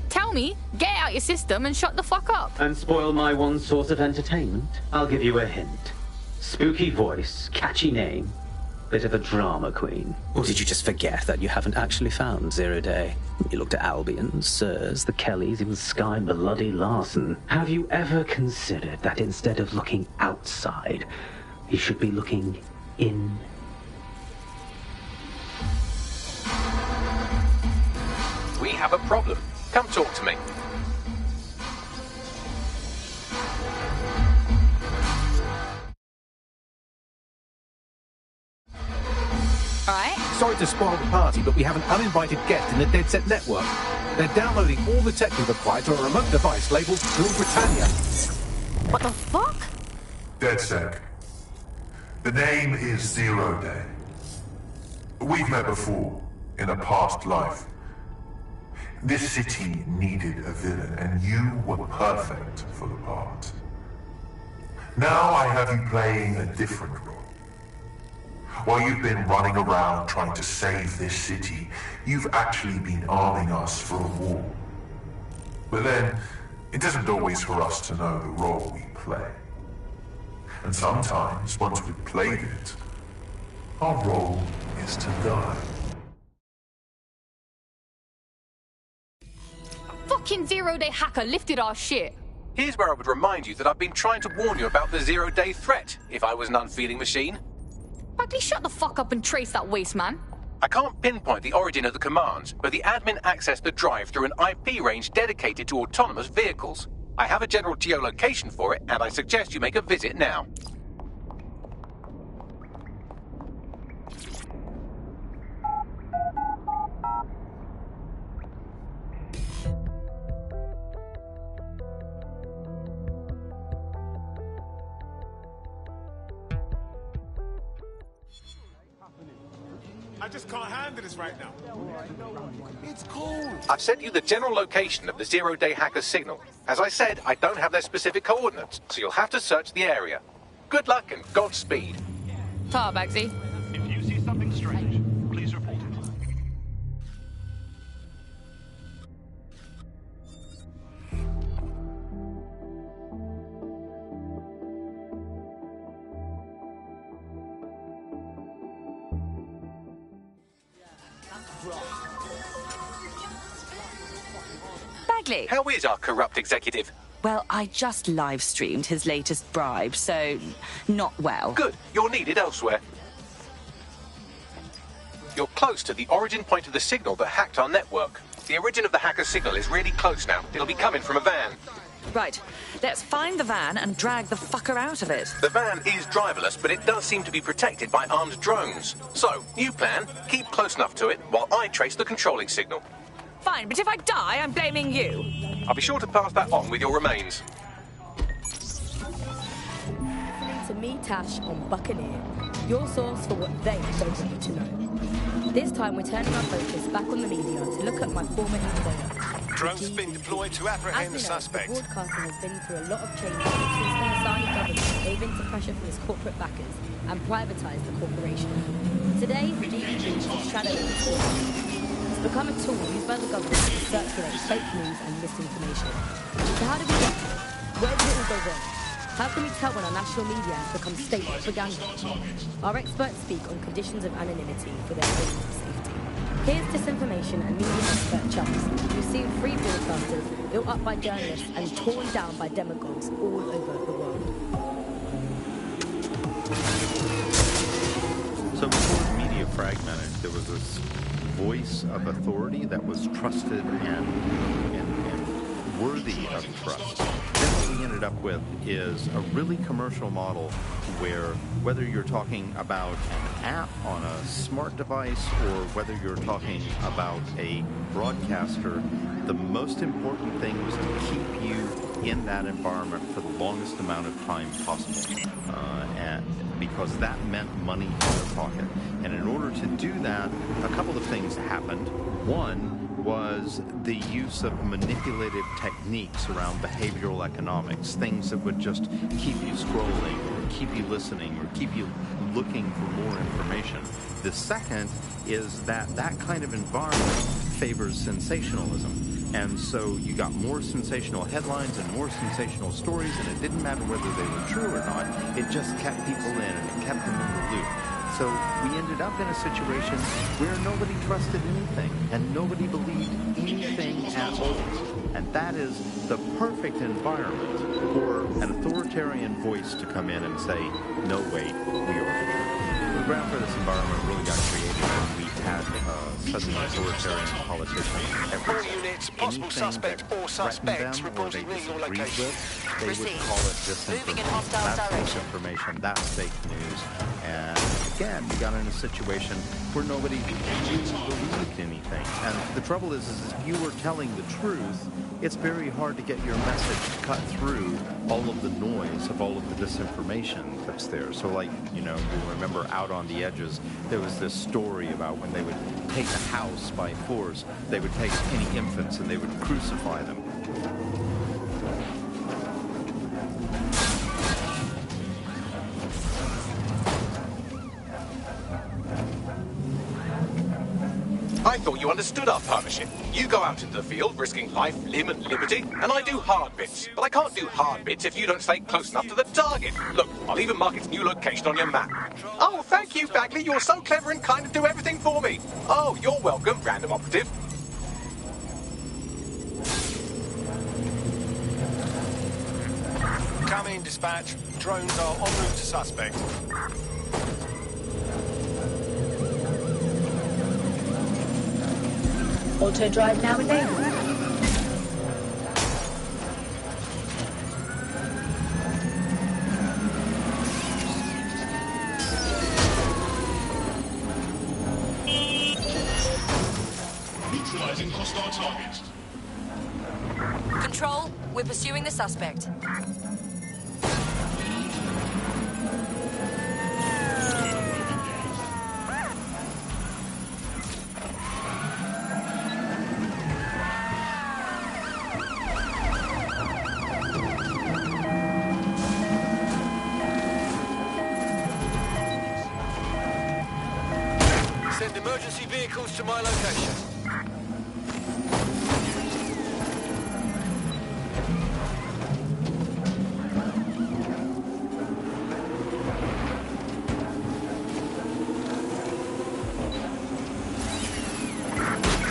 Tell tell me, get it out your system and shut the fuck up. And spoil my one source of entertainment? I'll give you a hint. Spooky voice, catchy name, bit of a drama queen. Or did you just forget that you haven't actually found Zero Day? You looked at Albion, Sirs, the Kellys, even Sky Bloody Larson. Have you ever considered that instead of looking outside, you should be looking in? We have a problem. Come talk to me. Alright. Sorry to spoil the party, but we have an uninvited guest in the DedSec network. They're downloading all the tech we've acquired to a remote device labeled Rule Britannia. What the fuck? DedSec. The name is Zero Day. We've met before, in a past life. This city needed a villain, and you were perfect for the part. Now I have you playing a different role. While you've been running around trying to save this city, you've actually been arming us for a war. But then, it isn't always for us to know the role we play. And sometimes, once we've played it, our role is to die. Fucking Zero-Day hacker lifted our shit. Here's where I would remind you that I've been trying to warn you about the zero-day threat, if I was an unfeeling machine. Bagley, shut the fuck up and trace that waste, man. I can't pinpoint the origin of the commands, but the admin accessed the drive through an IP range dedicated to autonomous vehicles. I have a general geolocation for it, and I suggest you make a visit now. I just can't handle this right now. It's cold. I've sent you the general location of the zero-day hacker's signal. As I said, I don't have their specific coordinates, so you'll have to search the area. Good luck and Godspeed. Ta, Bagsy. If you see something strange, please report it. Bagley. How is our corrupt executive? Well, I just live-streamed his latest bribe, so not well. Good. You're needed elsewhere. You're close to the origin point of the signal that hacked our network. The origin of the hacker's signal is really close now. It'll be coming from a van. Right. Let's find the van and drag the fucker out of it. The van is driverless, but it does seem to be protected by armed drones. So, new plan, keep close enough to it while I trace the controlling signal. Fine, but if I die, I'm blaming you. I'll be sure to pass that on with your remains. Listening to me, Tash, on Buccaneer, your source for what they don't want you to know. This time we're turning our focus back on the media to look at my former employer. Drones been deployed to apprehend the suspect. Broadcasting has been through a lot of changes since the Hassani government gave in to pressure from its corporate backers and privatised the corporation. Today, the DPG is shadowing the corporate. It's become a tool used by the government to circulate fake news and misinformation. So how do we get here? Where did it all go wrong? How can we tell when our national media has become state propaganda? Our experts speak on conditions of anonymity for their own safety. Here's disinformation and media expert chumps who've seen free broadcasters built up by journalists and torn down by demagogues all over the world. So before the media fragmented, there was this voice of authority that was trusted and worthy of trust. Then what we ended up with is a really commercial model where whether you're talking about an app on a smart device or whether you're talking about a broadcaster, the most important thing was to keep you in that environment for the longest amount of time possible. And because that meant money in their pocket. And in order to do that, a couple of things happened. One was the use of manipulative techniques around behavioral economics, things that would just keep you scrolling or keep you listening or keep you looking for more information. The second is that that kind of environment favors sensationalism. And so you got more sensational headlines and more sensational stories, and it didn't matter whether they were true or not. It just kept people in, and it kept them in the loop. So we ended up in a situation where nobody trusted anything, and nobody believed anything at all. And that is the perfect environment for an authoritarian voice to come in and say, no, wait, we are the truth. The ground for this environment really got created when we had sudden authoritarian politicians everywhere. All units, possible suspect or suspects reporting legal location. They would call it disinformation. That's disinformation. That's fake news. And again, we got in a situation where nobody really believed anything. And the trouble is if you were telling the truth, it's very hard to get your message to cut through all of the noise of all of the disinformation that's there. So like, you know, you remember Out on the Edges, there was this story about when they would take a house by force, they would take any infants and they would crucify them. I thought you understood our partnership. You go out into the field, risking life, limb, and liberty, and I do hard bits. But I can't do hard bits if you don't stay close enough to the target. Look, I'll even mark its new location on your map. Oh, thank you, Bagley. You're so clever and kind to do everything for me. Oh, you're welcome, random operative. Come in, dispatch. Drones are en route to suspect. Auto drive now enabled. Neutralizing hostile targets. Control, we're pursuing the suspect. Send emergency vehicles to my location.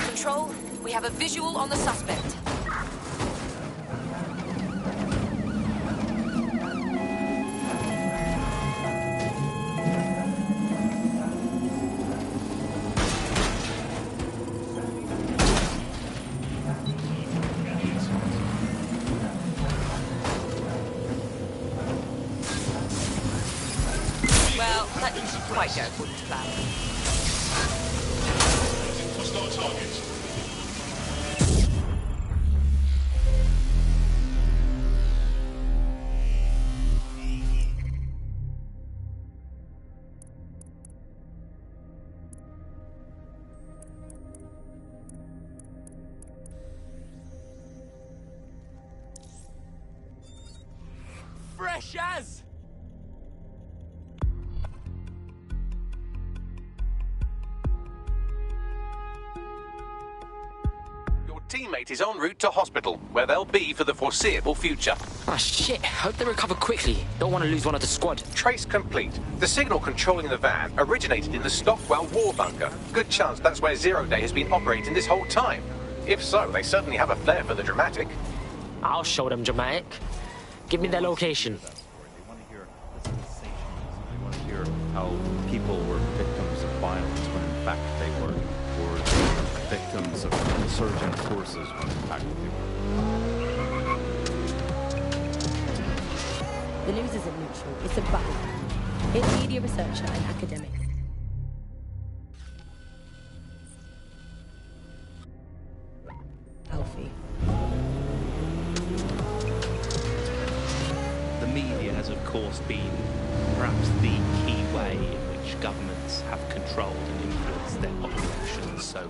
Control, we have a visual on the suspect. Well, that didn't quite go according to plan. Hostile targets. Fresh as! Your teammate is en route to hospital, where they'll be for the foreseeable future. Ah, shit. Hope they recover quickly. Don't want to lose one of the squad. Trace complete. The signal controlling the van originated in the Stockwell war bunker. Good chance that's where Zero Day has been operating this whole time. If so, they certainly have a flair for the dramatic. I'll show them dramatic. Give me their location. They want to hear the sensations. They want to hear how people were victims of violence when in fact they were, or victims of insurgent forces when in fact they were. The news isn't neutral, it's a battle. It's media researcher and academic. Alfie. The media has, of course, been perhaps the key way in which governments have controlled and influenced their populations. So,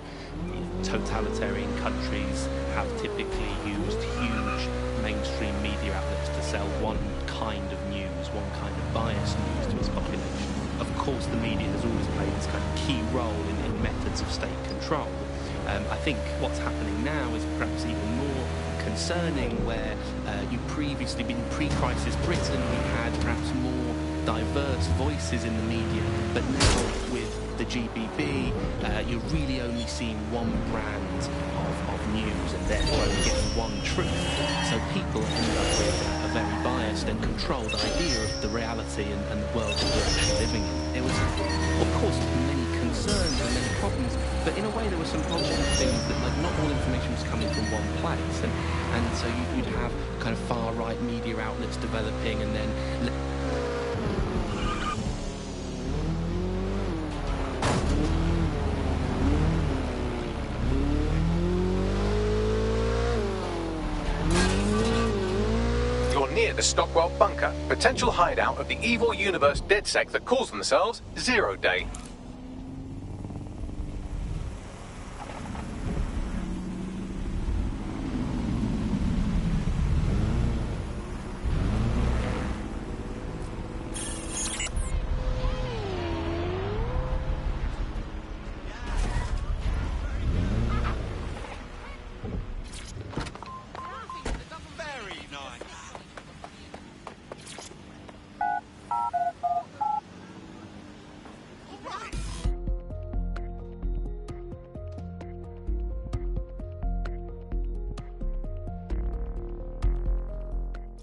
totalitarian countries have typically used huge mainstream media outlets to sell one kind of news, one kind of biased news to its population. Of course, the media has always played this kind of key role in methods of state control. I think what's happening now is perhaps even more concerning, where you previously, in pre-crisis Britain, we had perhaps more diverse voices in the media, but now with the GBB, you're really only seeing one brand of news, and therefore only getting one truth. So people end up with a very biased and controlled idea of the reality and the world that we're actually living in. There was, of course, many concerns and many problems, but in a way there were some positive things, that like not all information was coming from one place, and so you'd have kind of far-right media outlets developing, and then near the Stockwell bunker, potential hideout of the evil universe DedSec that calls themselves Zero Day.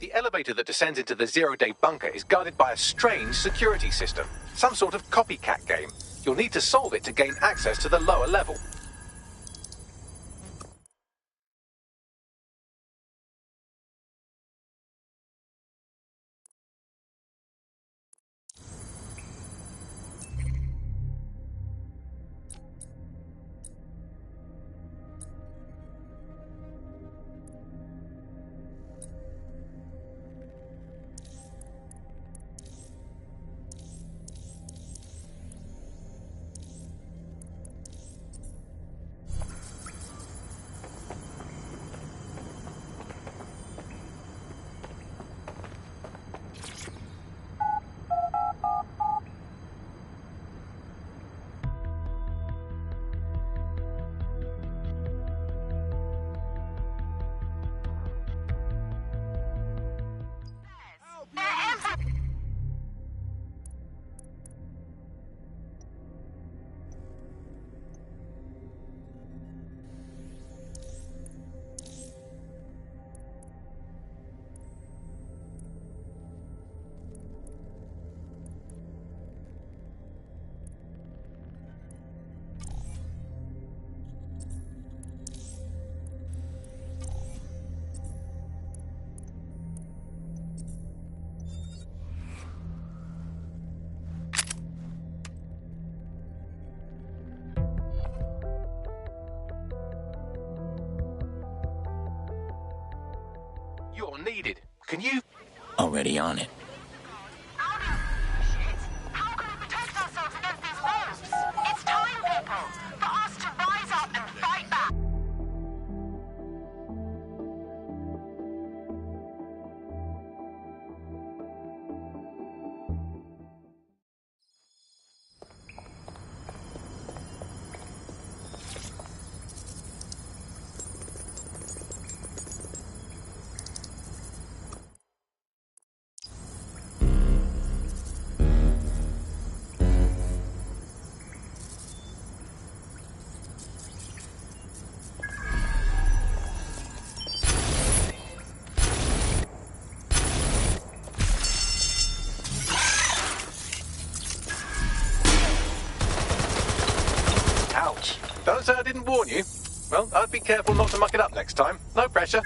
The elevator that descends into the Zero-Day bunker is guarded by a strange security system, some sort of copycat game. You'll need to solve it to gain access to the lower level. You're needed. Can you... Already on it. How can we protect ourselves against these ghosts? It's time, people, for us to rise up and fight back. Don't say I didn't warn you. Well, I'd be careful not to muck it up next time. No pressure.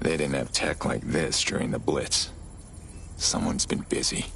They didn't have tech like this during the Blitz. Someone's been busy.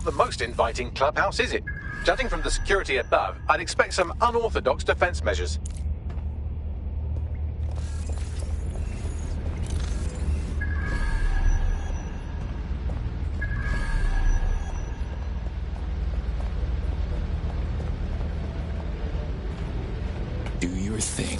the most inviting clubhouse, is it? Judging from the security above, I'd expect some unorthodox defense measures. Do your thing.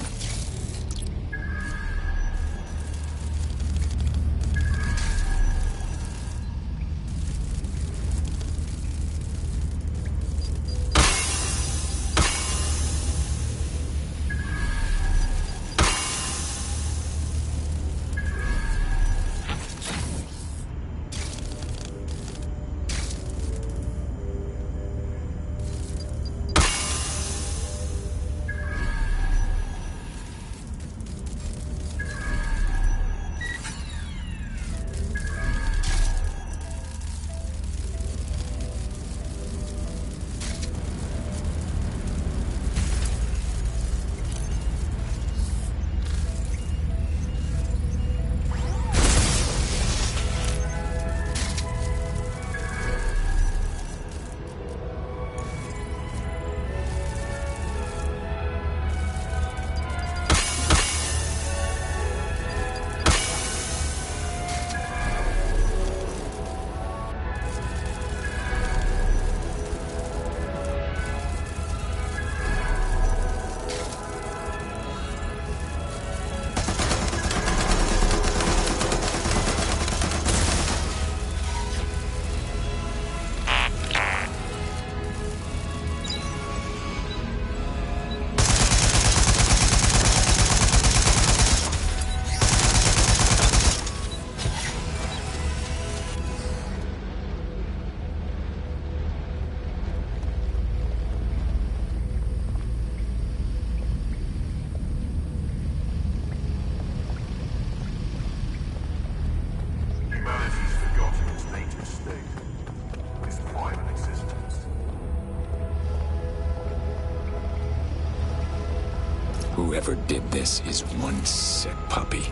Whoever did this is one sick puppy.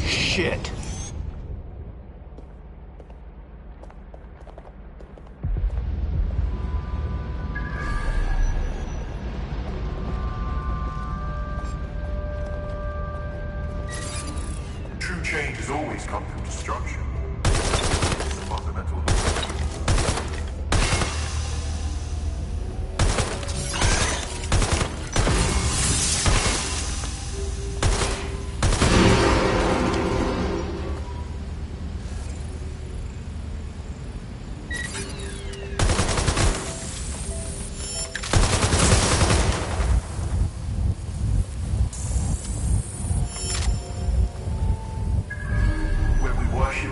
Shit. True change has always come from destruction. It's the fundamental law. When we worship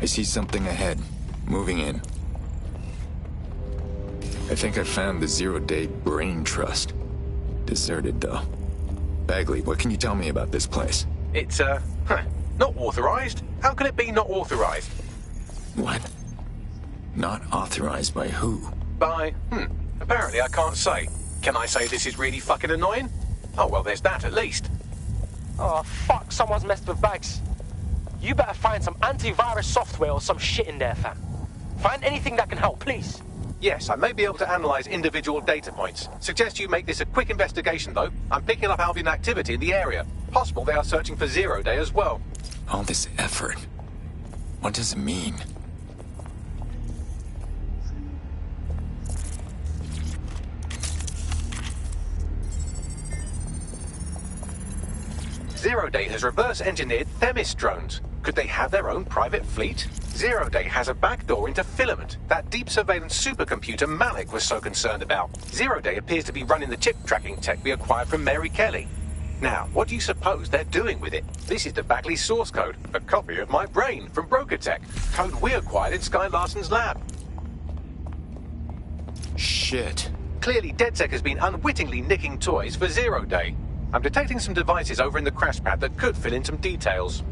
I see something ahead. Moving in. I think I found the Zero-Day Brain Trust. Deserted, though. Bagley, what can you tell me about this place? It's, not authorized? How can it be not authorized? What? Not authorized by who? By, apparently I can't say. Can I say this is really fucking annoying? Oh, well, there's that at least. Oh, fuck, someone's messed with bags. You better find some antivirus software or some shit in there, fam. Find anything that can help, please. Yes, I may be able to analyze individual data points. Suggest you make this a quick investigation, though. I'm picking up Albion activity in the area. Possible they are searching for Zero Day as well. All this effort. What does it mean? Zero Day has reverse-engineered Themis drones. Could they have their own private fleet? Zero Day has a backdoor into Filament, that deep surveillance supercomputer Malik was so concerned about. Zero Day appears to be running the chip tracking tech we acquired from Mary Kelly. Now, what do you suppose they're doing with it? This is the Bagley source code, a copy of my brain from Broker Tech, code we acquired in Sky Larson's lab. Shit. Clearly, DedSec has been unwittingly nicking toys for Zero Day. I'm detecting some devices over in the crash pad that could fill in some details.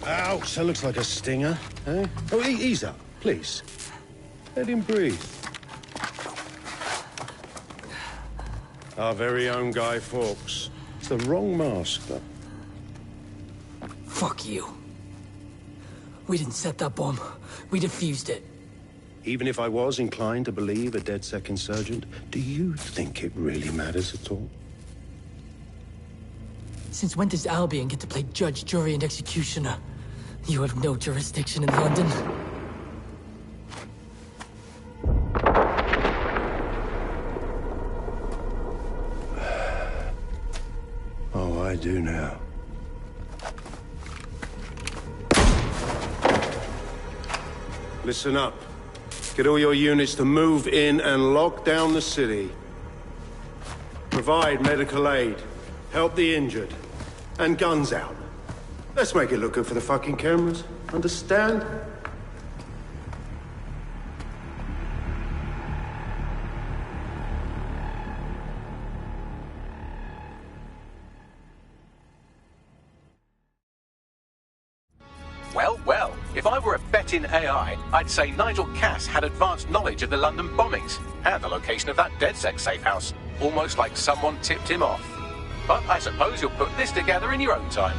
Ouch, that looks like a stinger, eh? Oh, ease up, please. Let him breathe. Our very own Guy Fawkes. It's the wrong mask, though. Fuck you. We didn't set that bomb. We defused it. Even if I was inclined to believe a DedSec insurgent, do you think it really matters at all? Since when does Albion get to play judge, jury, and executioner? You have no jurisdiction in London. Oh, I do now. Listen up. Get all your units to move in and lock down the city. Provide medical aid. Help the injured. And guns out. Let's make it look good for the fucking cameras. Understand? Well, well, if I were a betting AI, I'd say Nigel Cass had advanced knowledge of the London bombings and the location of that DedSec safe house. Almost like someone tipped him off. But I suppose you'll put this together in your own time.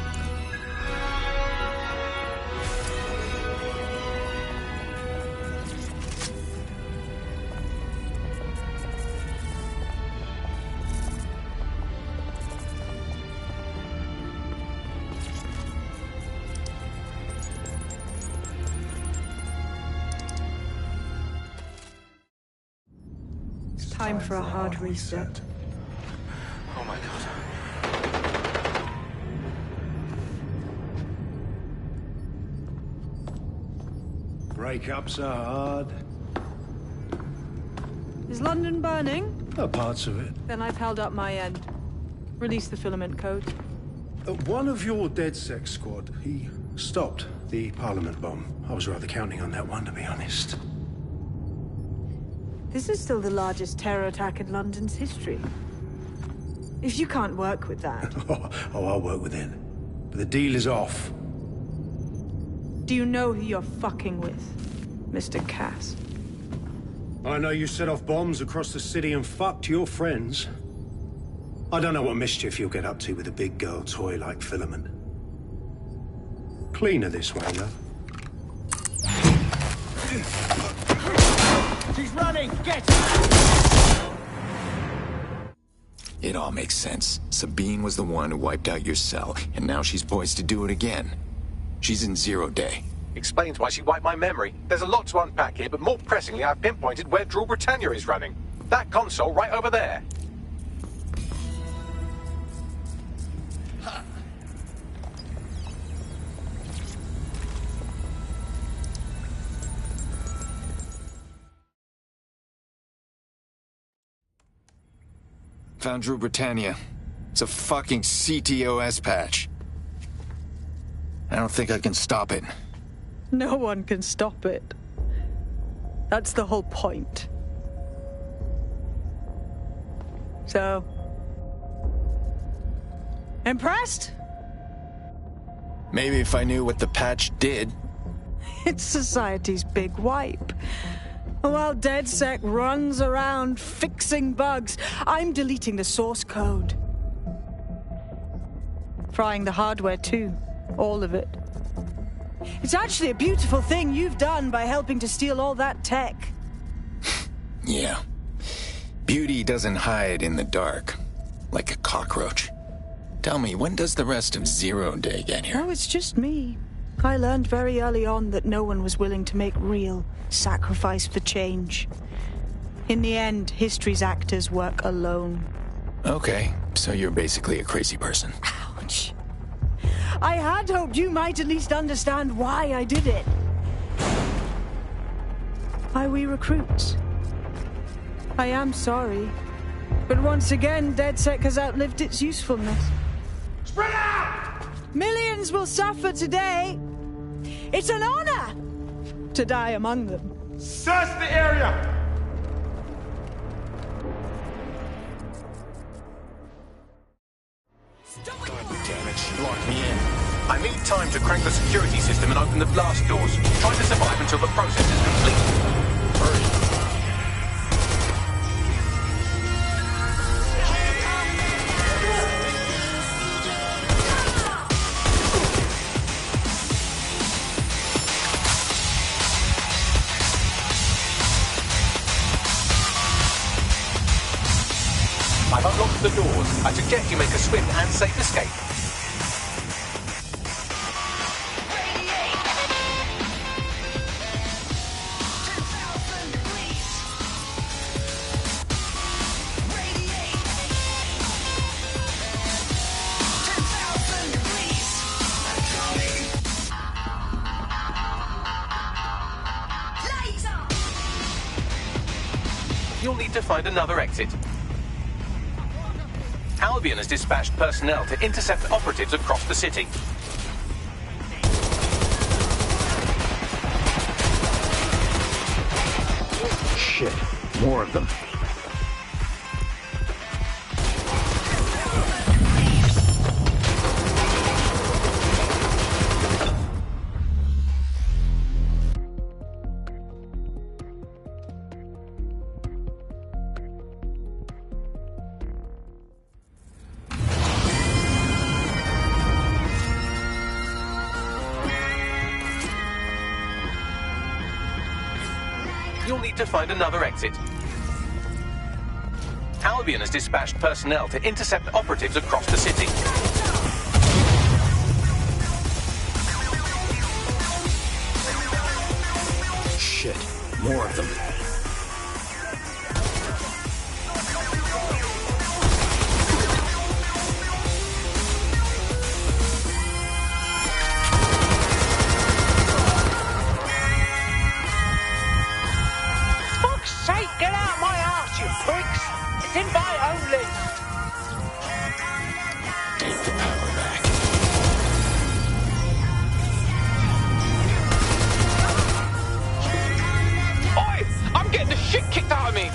Time for a hard reset. Oh my god. Breakups are hard. Is London burning? Parts of it. Then I've held up my end. Release the filament code. One of your DedSec squad, he stopped the Parliament bomb. I was rather counting on that one, to be honest. This is still the largest terror attack in London's history. If you can't work with that... Oh, I'll work with it. But the deal is off. Do you know who you're fucking with, Mr. Cass? I know you set off bombs across the city and fucked your friends. I don't know what mischief you'll get up to with a big girl toy like Filament. Cleaner this way, love. She's running! Get her! It all makes sense. Sabine was the one who wiped out your cell, and now she's poised to do it again. She's in Zero Day. Explains why she wiped my memory. There's a lot to unpack here, but more pressingly, I've pinpointed where Draw Britannia is running. That console right over there. Found Drew Britannia. It's a fucking CTOS patch. I don't think I can stop it. No one can stop it. That's the whole point. So... impressed? Maybe if I knew what the patch did. It's society's big wipe. While DedSec runs around fixing bugs, I'm deleting the source code. Frying the hardware too. All of it. It's actually a beautiful thing you've done by helping to steal all that tech. Yeah. Beauty doesn't hide in the dark. Like a cockroach. Tell me, when does the rest of Zero Day get here? Oh, it's just me. I learned very early on that no one was willing to make real sacrifice for change. In the end, history's actors work alone. Okay, so you're basically a crazy person. Ouch. I had hoped you might at least understand why I did it. Why we recruits. I am sorry, but once again, DedSec has outlived its usefulness. Spread out! Millions will suffer today. It's an honor to die among them. Search the area! Damn it, she locked me in. I need time to crank the security system and open the blast doors. Try to survive until the process is complete. Hurry. I've unlocked the doors. I suggest you make a swift and safe escape. You'll need to find another exit. Albion has dispatched personnel to intercept operatives across the city. Shit, more of them. You'll need to find another exit. Albion has dispatched personnel to intercept operatives across the city. Shit, more of them. Get out my arse, you pricks! It's invite only! Take the power back. Oi! I'm getting the shit kicked out of me!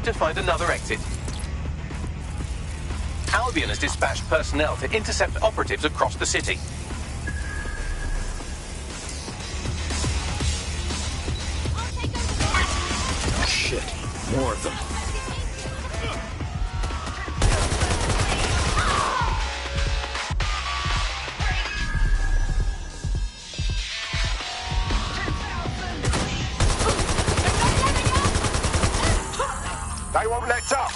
need to find another exit. Albion has dispatched personnel to intercept operatives across the city. Shit, more of them. They won't let up.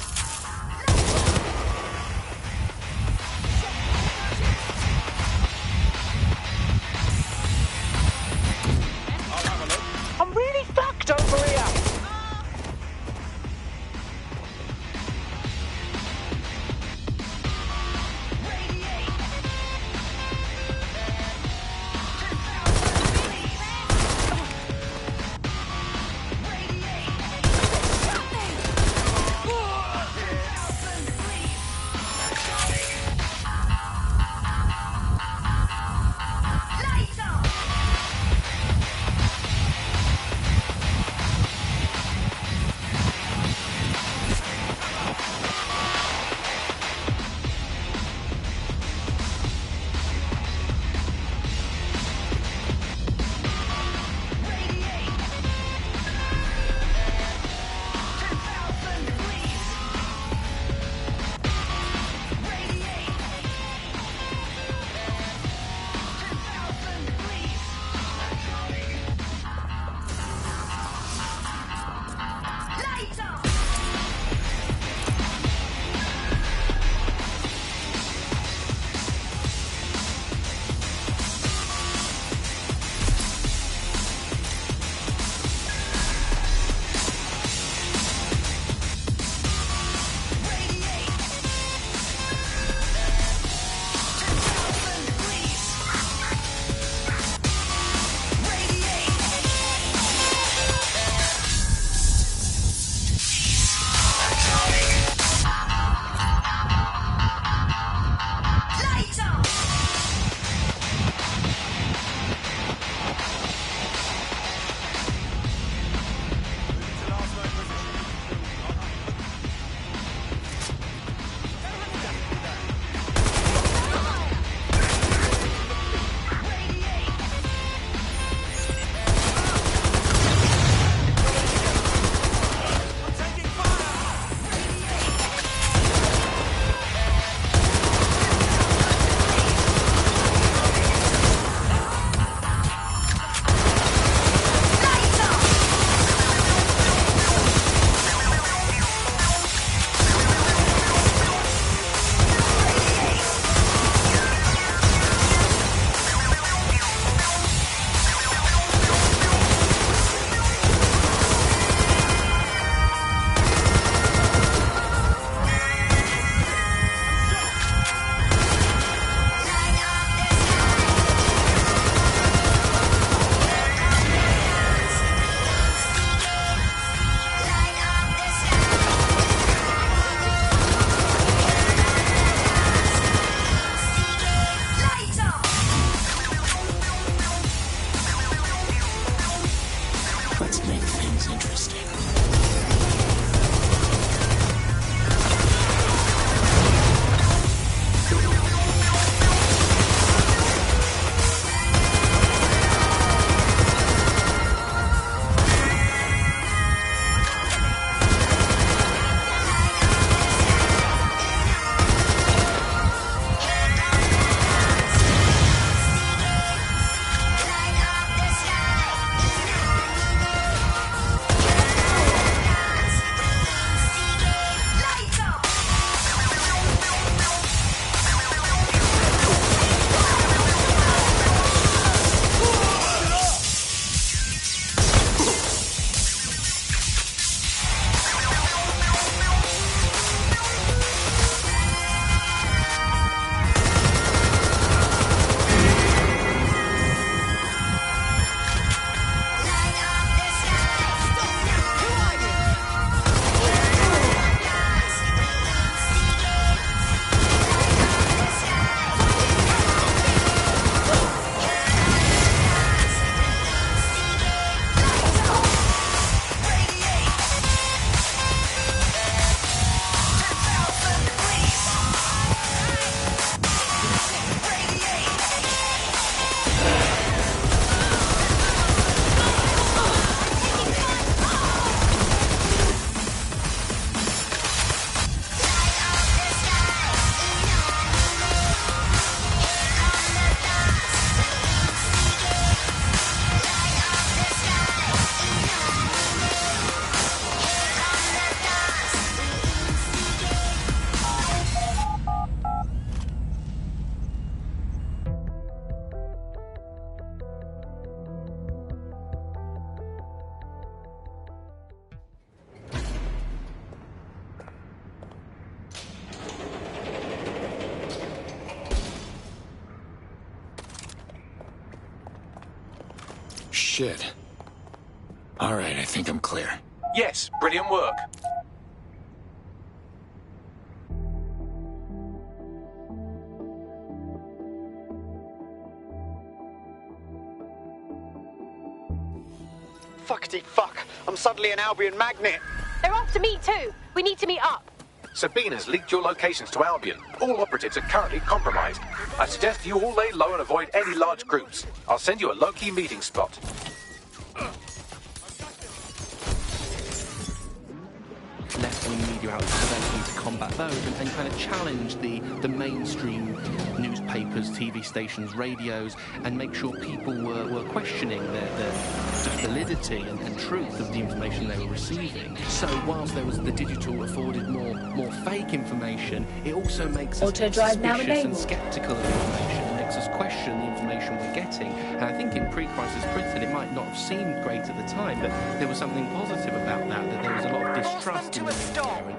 I'm really fucked over here. shit. All right, I think I'm clear. Yes, brilliant work. Fuckity fuck. I'm suddenly an Albion magnet. They're after me too. We need to meet up. Sabina's leaked your locations to Albion. All operatives are currently compromised. I suggest you all lay low and avoid any large groups. I'll send you a low-key meeting spot. Left-wing media outlets developing to combat those and kind of challenge the mainstream newspapers, TV stations, radios, and make sure people were questioning the validity and truth of the information they were receiving. So whilst there was the digital afforded more fake information, it also makes us suspicious and sceptical of information. It makes us question the information we're getting. And I think in pre-crisis Britain it might not have seemed great at the time, but there was something positive about that there was a lot of distrust in the media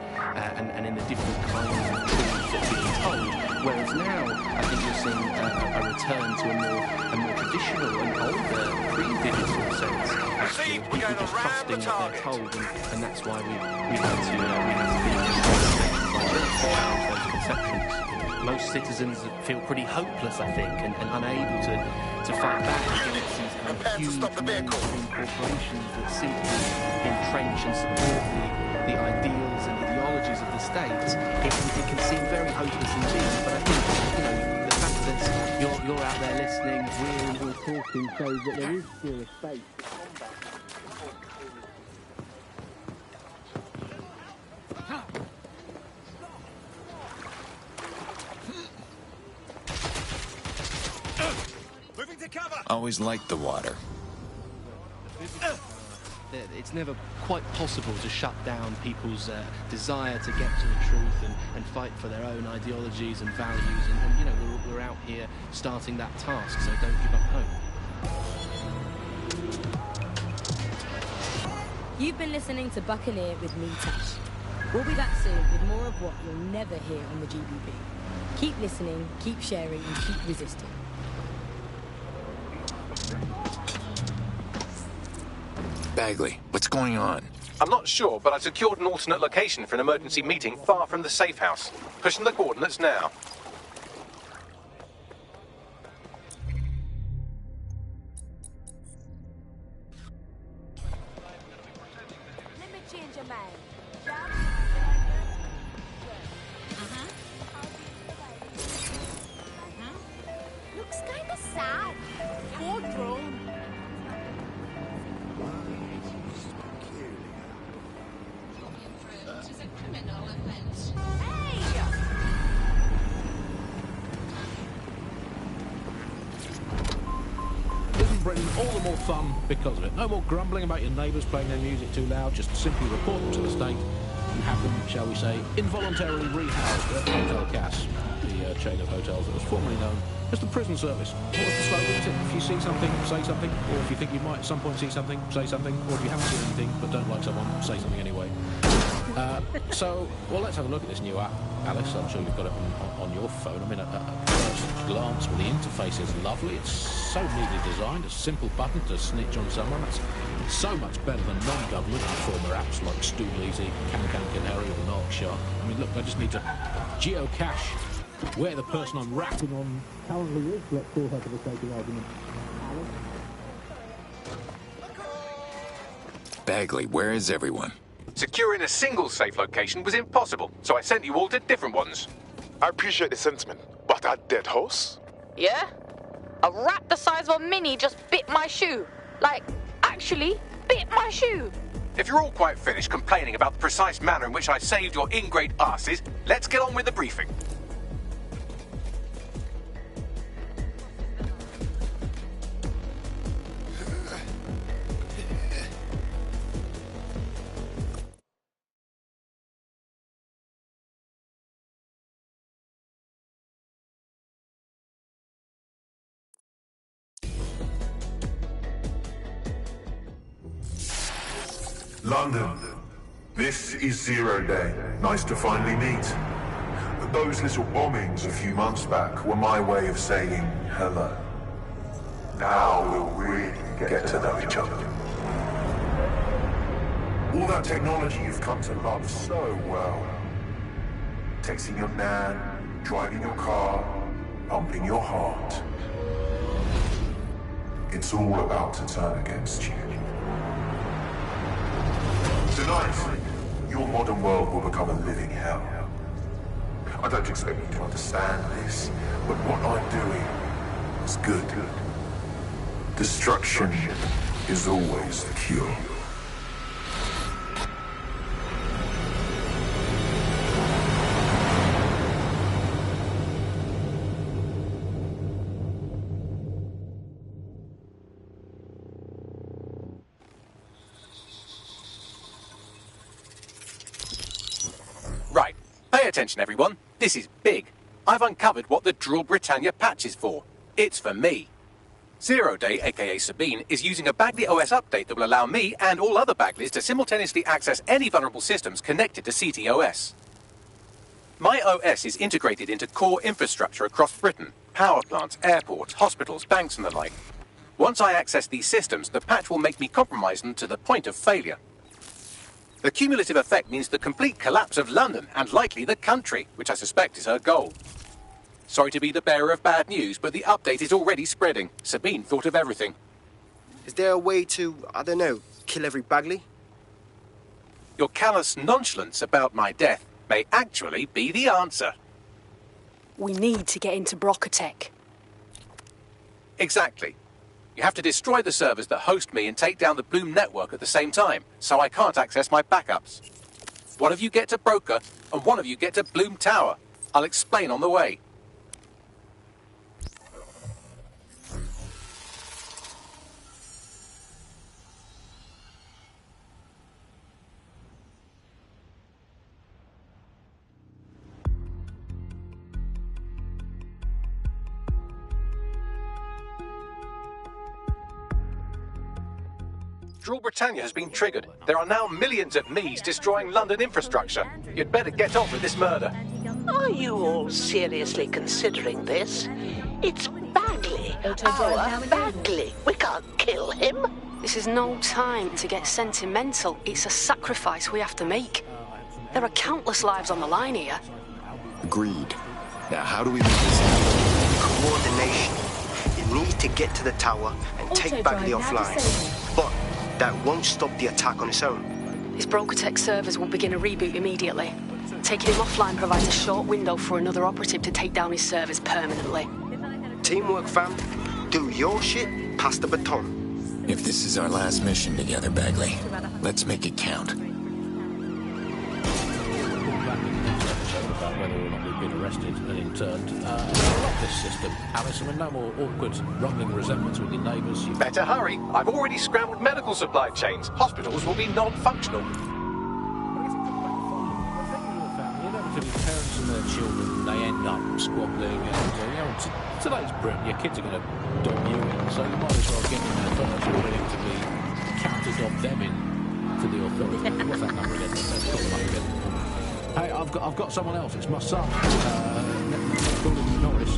and in the different kinds of truths that being told. Whereas now I think you're seeing a return to a more traditional and older pre-digital sense. Actually, people just trusting what they're told, and that's why we had to be to challenge those conceptions. Most citizens feel pretty hopeless, I think, and unable to fight back against these kind of huge mainstream corporations that simply entrench and support the ideals and ideologies of the state. It can seem very hopeless indeed, but I think, the fact that you're out there listening, we're talking, shows that there is still a space to combat. Always liked the water. It's never quite possible to shut down people's desire to get to the truth and fight for their own ideologies and values. And we're out here starting that task, so don't give up hope. You've been listening to Buccaneer with me, Tash. We'll be back soon with more of what you'll never hear on the GBB. Keep listening, keep sharing, and keep resisting. Bagley, what's going on? I'm not sure, but I secured an alternate location for an emergency meeting far from the safe house. Pushing the coordinates now. Let me change your mind. Looks kind of sad. Poor drone. Isn't Britain all the more fun because of it? No more grumbling about your neighbours playing their music too loud. Just simply report them to the state and have them, shall we say, involuntarily rehoused at Hotel Cass, the chain of hotels that was formerly known as the prison service. What was the slogan? Is it, if you see something, say something, or if you think you might at some point see something, say something, or if you haven't seen anything but don't like someone, say something anyway. Well, let's have a look at this new app. Alice, I'm sure you've got it on your phone. I mean, at first glance, well, the interface is lovely. It's so neatly designed. A simple button to snitch on someone. That's so much better than non-government former apps like Stool Easy, Can Canary, or Narkshark. I mean, look, I just need to geocache where the person I'm rapping on currently is. Let's call her for the sake of argument. Bagley, where is everyone? Securing a single safe location was impossible, so I sent you all to different ones. I appreciate the sentiment, but a dead horse? Yeah? A rat the size of a mini just bit my shoe. Like, actually, bit my shoe. If you're all quite finished complaining about the precise manner in which I saved your ingrate asses, let's get on with the briefing. London, this is 0 Day. Nice to finally meet. Those little bombings a few months back were my way of saying hello. Now we'll really get to know each other. All that technology you've come to love so well. Texting your nan, driving your car, pumping your heart. It's all about to turn against you. Tonight, your modern world will become a living hell. I don't expect you to understand this, but what I'm doing is good. Destruction is always the cure. Right. Pay attention, everyone. This is big. I've uncovered what the Draw Britannia patch is for. It's for me. Zero Day, aka Sabine, is using a Bagley OS update that will allow me and all other Bagleys to simultaneously access any vulnerable systems connected to CTOS. My OS is integrated into core infrastructure across Britain: power plants, airports, hospitals, banks and the like. Once I access these systems, the patch will make me compromise them to the point of failure. The cumulative effect means the complete collapse of London and likely the country, which I suspect is her goal. Sorry to be the bearer of bad news, but the update is already spreading. Sabine thought of everything. Is there a way to, I don't know, kill every Bagley? Your callous nonchalance about my death may actually be the answer. We need to get into Brocatech. Exactly. You have to destroy the servers that host me and take down the Bloom network at the same time, so I can't access my backups. One of you get to Broker, and one of you get to Bloom Tower. I'll explain on the way. Draw Britannia has been triggered. There are now millions of me's destroying London infrastructure. You'd better get on with this murder. Are you all seriously considering this? It's Bagley. Our Bagley. We can't kill him. This is no time to get sentimental. It's a sacrifice we have to make. There are countless lives on the line here. Agreed. Now, how do we make this happen? Coordination. You need to get to the tower and take Bagley offline. But that won't stop the attack on its own. His Brocatech servers will begin a reboot immediately. Taking him offline provides a short window for another operative to take down his servers permanently. Teamwork, fam. Do your shit, pass the baton. If this is our last mission together, Bagley, let's make it count. About whether or not we've been arrested and interned. I love this system, Alice. I mean, no more awkward, rumbling resentments with your neighbours. Better hurry. I've already scrambled medical supply chains. Hospitals will be non-functional. Inevitably, parents and their children, they end up squabbling. And, today's Britain, your kids are going to dom you in, so you might as well get in there first. You're inevitably counted on them in to the authority. What's that number again? Let's call them up again. Hey, I've got someone else. It's my son. Let's call him Norris.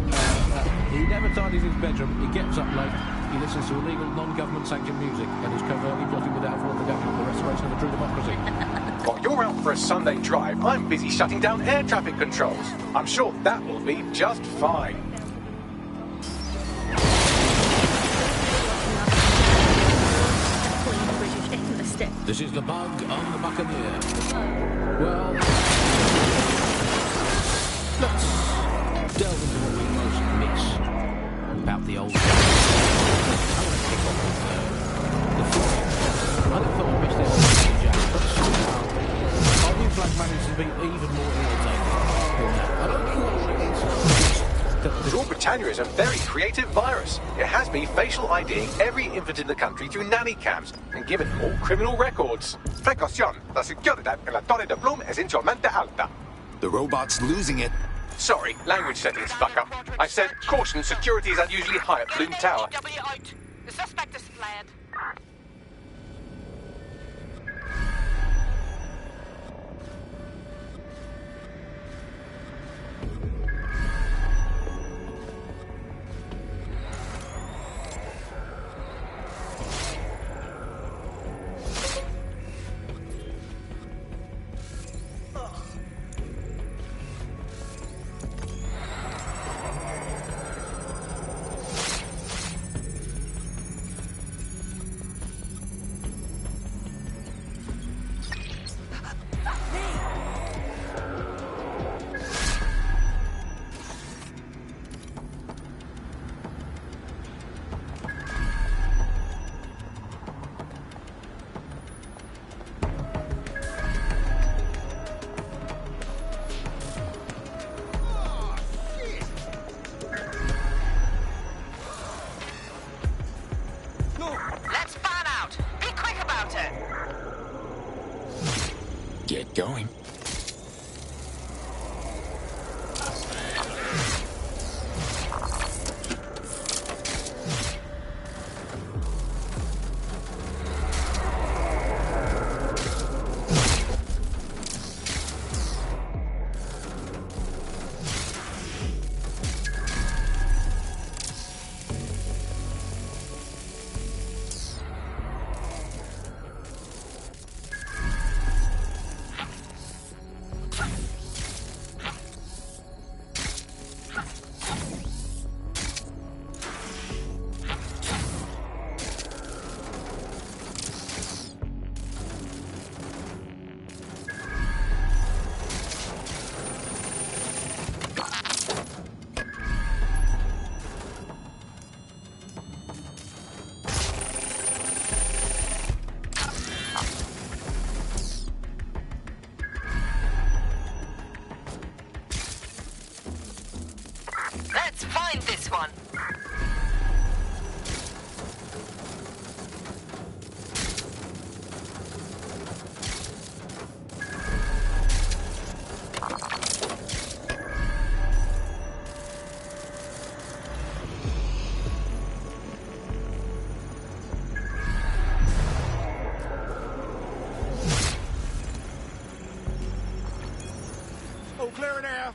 He never tidies his bedroom. He gets up late. He listens to illegal, non-government sanctioned music and is covertly plotting the downfall of the government, the restoration of a true democracy. While you're out for a Sunday drive, I'm busy shutting down air traffic controls. I'm sure that will be just fine. This is the bug on the Buccaneer. Well, let's delve into what we most miss about the old days. I want to kick off with the future. I never thought I missed this, Jack, but somehow our new flag managed to be even more irritating than that. I don't know what it is. Draw Britannia is a very creative virus. It has me facial IDing every infant in the country through nanny cams and given all criminal records. Precaución, la seguridad en la Torre de Bloom es insolmente alta. The robot's losing it. Sorry, language settings fuck up. I said, caution, security is unusually high at Bloom Tower. The suspect is fled. going. Let's find this one. All clear now.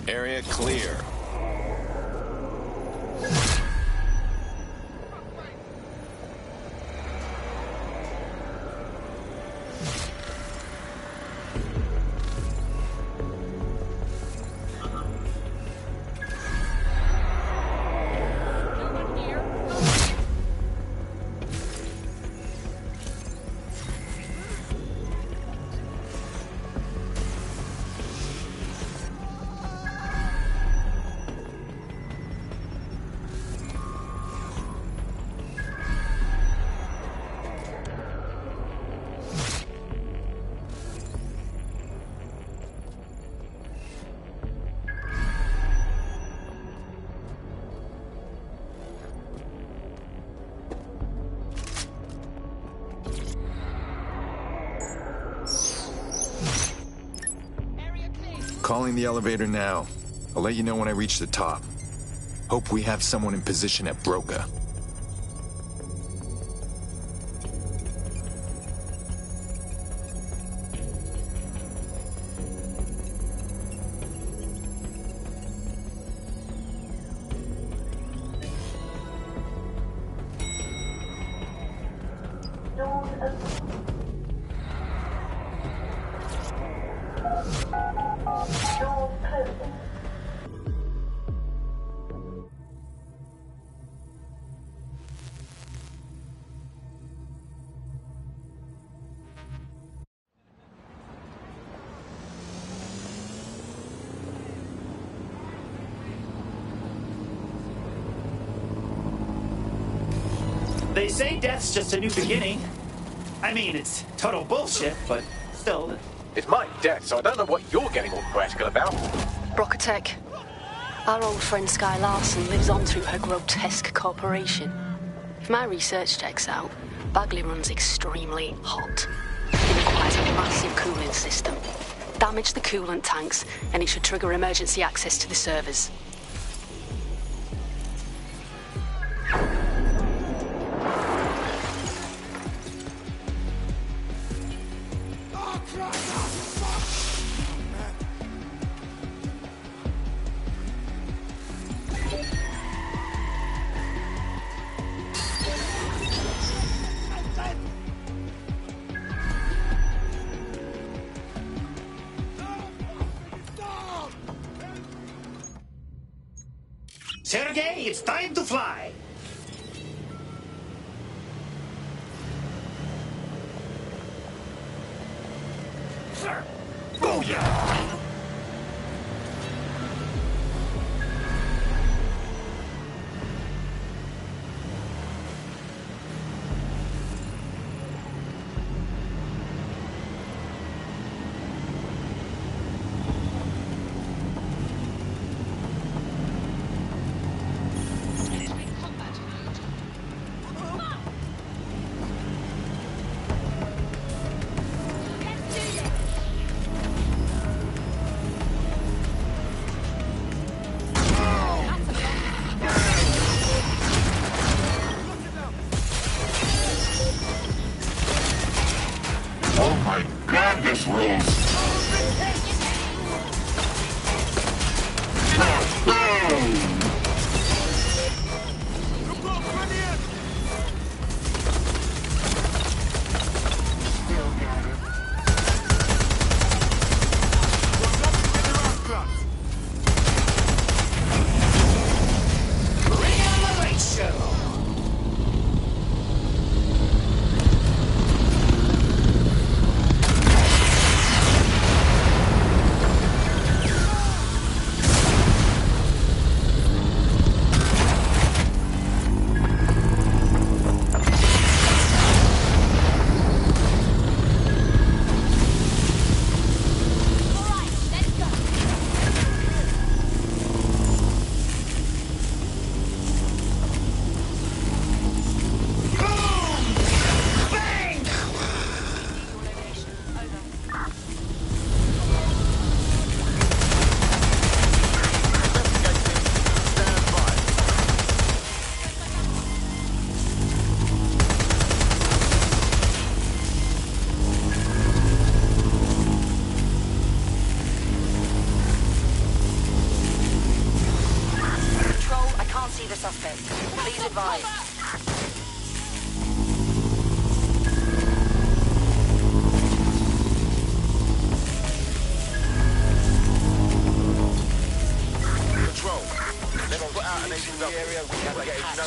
Area clear. Calling the elevator now. I'll let you know when I reach the top. Hope we have someone in position at Broca. They say death's just a new beginning. I mean, it's total bullshit, but still. It's my death, so I don't know what you're getting all practical about. Brocatech. Our old friend Sky Larson lives on through her grotesque corporation. If my research checks out, Bagley runs extremely hot. It requires a massive cooling system. Damage the coolant tanks, and it should trigger emergency access to the servers. Sergei, it's time to fly.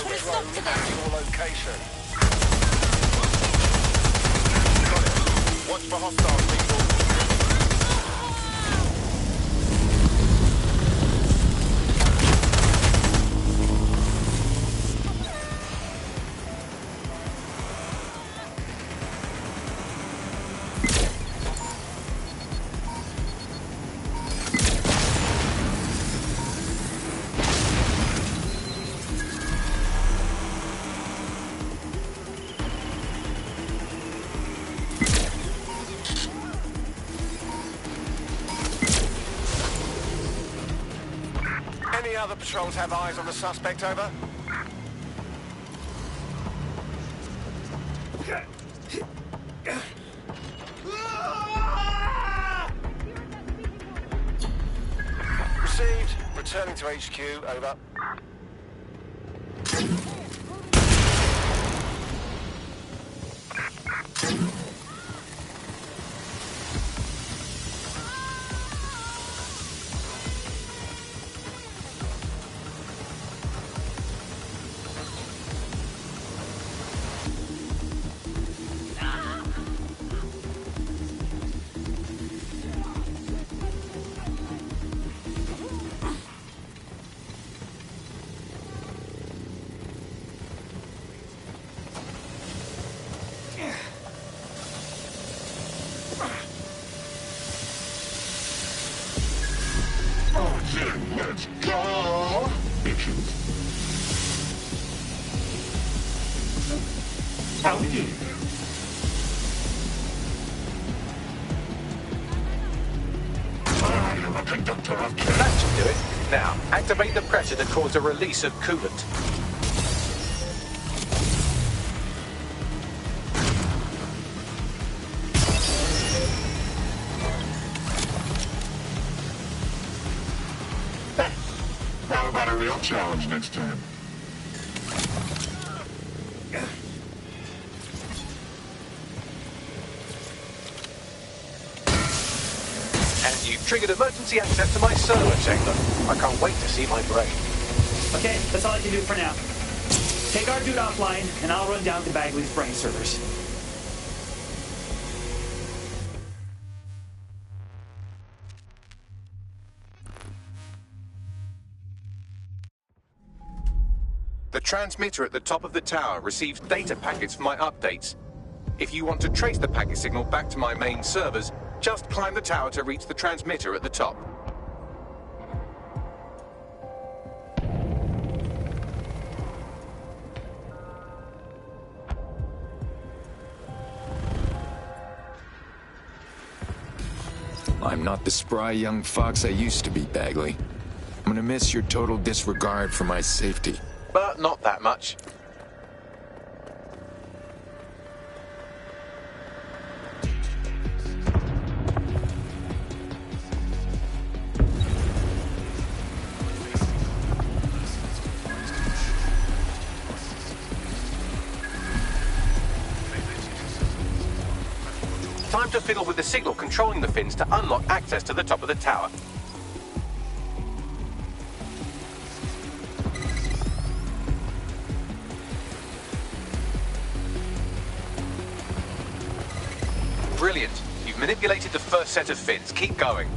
Put a stop to this. Your location. Got it. Watch for hostiles, people. Any other patrols have eyes on the suspect, over? Received. Returning to HQ, over. Let's go! Bitches. Howdy. I am a conductor of chaos. That should do it. Now, activate the pressure to cause a release of coolant. How about a real challenge next time? And you've triggered emergency access to my server chamber. I can't wait to see my brain. Okay, that's all I can do for now. Take our dude offline, and I'll run down to Bagley's brain servers. The transmitter at the top of the tower receives data packets for my updates. If you want to trace the packet signal back to my main servers, just climb the tower to reach the transmitter at the top. I'm not the spry young fox I used to be, Bagley. I'm gonna miss your total disregard for my safety. But not that much. Time to fiddle with the signal controlling the fins to unlock access to the top of the tower. Brilliant. You've manipulated the first set of fins. Keep going.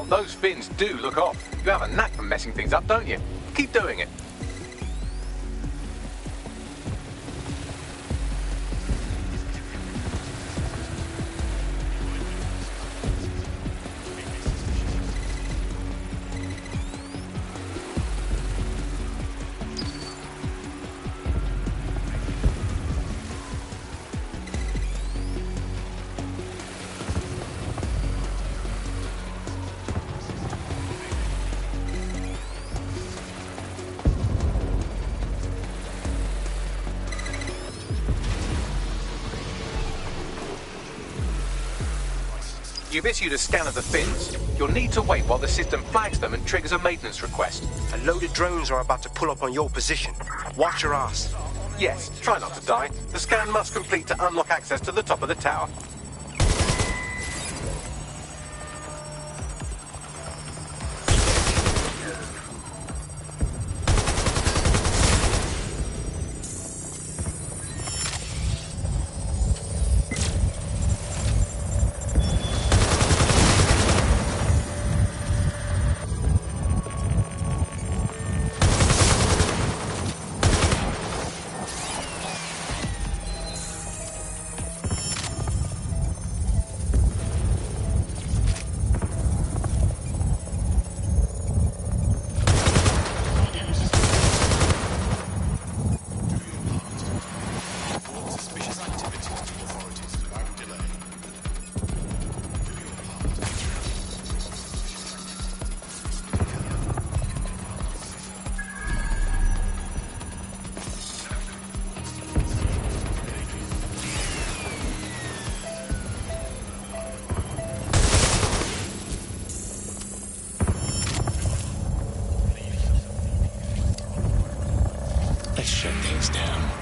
those fins do look off. You have a knack for messing things up, don't you? Keep doing it. You've issued a scan of the fins. You'll need to wait while the system flags them and triggers a maintenance request. A load of drones are about to pull up on your position. Watch your ass. Yes, try not to die. The scan must complete to unlock access to the top of the tower. Let's shut things down.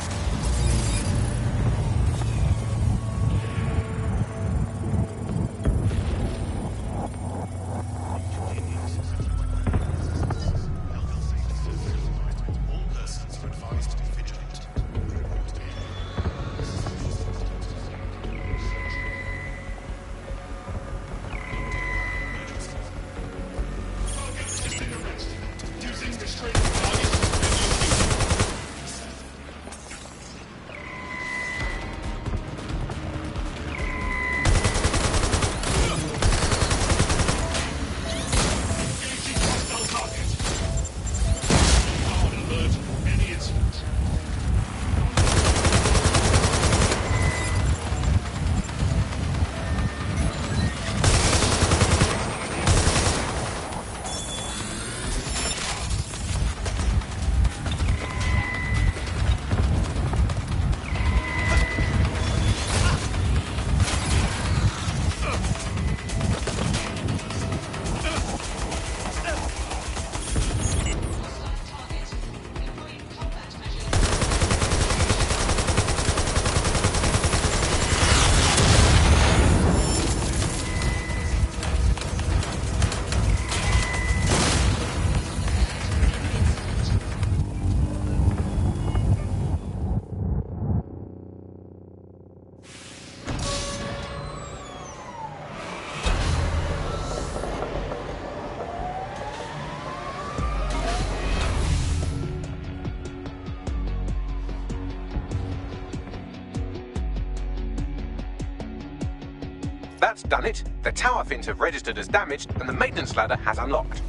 That's done it. The tower fins have registered as damaged and the maintenance ladder has unlocked.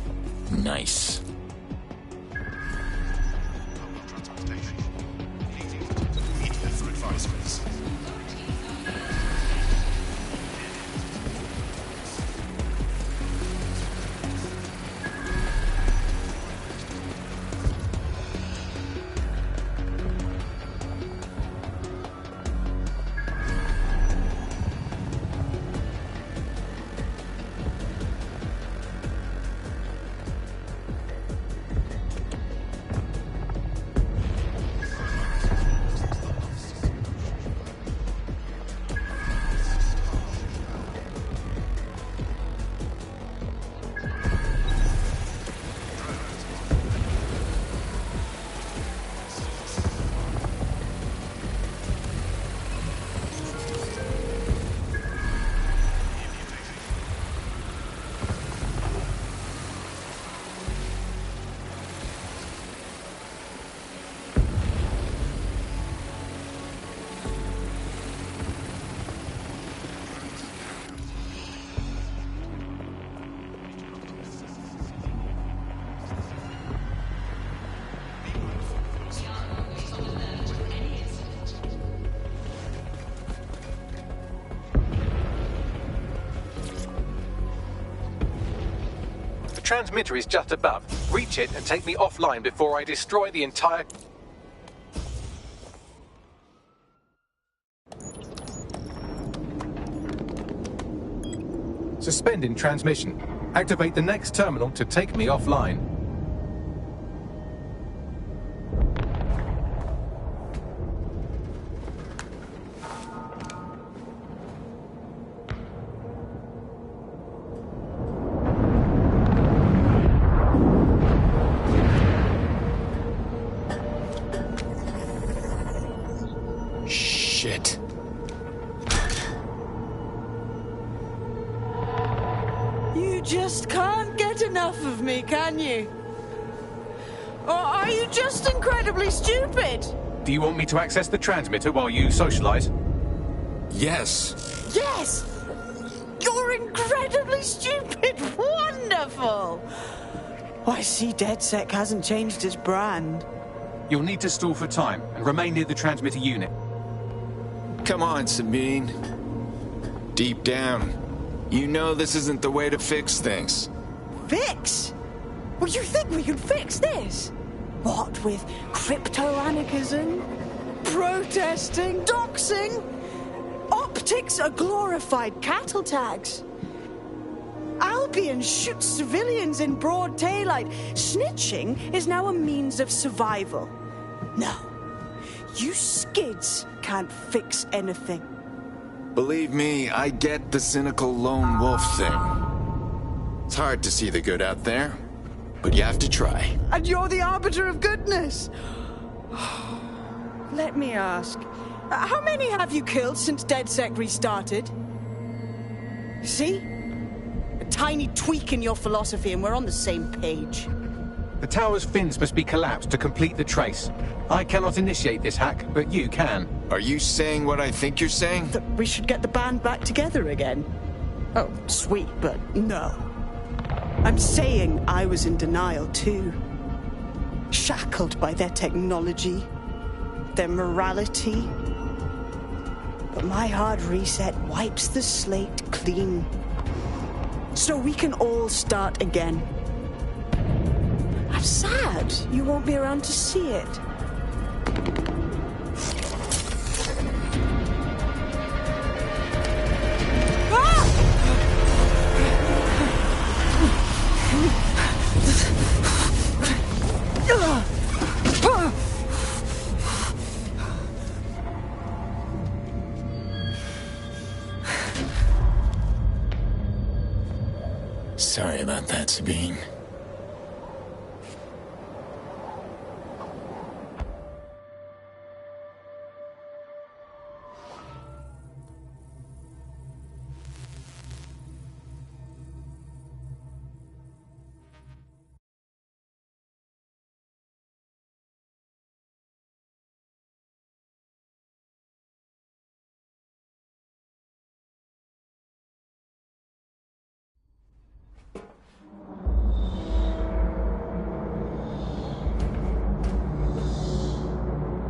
Nice. transmitter is just above. Reach it and take me offline before I destroy the entire... Suspending transmission. Activate the next terminal to take me offline. Shit. You just can't get enough of me, can you? Or are you just incredibly stupid? Do you want me to access the transmitter while you socialize? Yes. Yes! You're incredibly stupid! Wonderful! I see DedSec hasn't changed his brand. You'll need to stall for time and remain near the transmitter unit. Come on, Sabine. Deep down, you know this isn't the way to fix things. Fix? Well, you think we can fix this? What with crypto-anarchism, protesting, doxing? Optics are glorified cattle tags. Albion shoots civilians in broad daylight. Snitching is now a means of survival. No, you skids can't fix anything. Believe me, I get the cynical lone wolf thing. It's hard to see the good out there, but you have to try. And you're the arbiter of goodness. Let me ask, how many have you killed since DedSec restarted? See? A tiny tweak in your philosophy and we're on the same page. The tower's fins must be collapsed to complete the trace. I cannot initiate this hack, but you can. Are you saying what I think you're saying? That we should get the band back together again? Oh, sweet, but no. I'm saying I was in denial too. Shackled by their technology, their morality. But my hard reset wipes the slate clean. So we can all start again. I'm sad you won't be around to see it. Sorry about that, Sabine.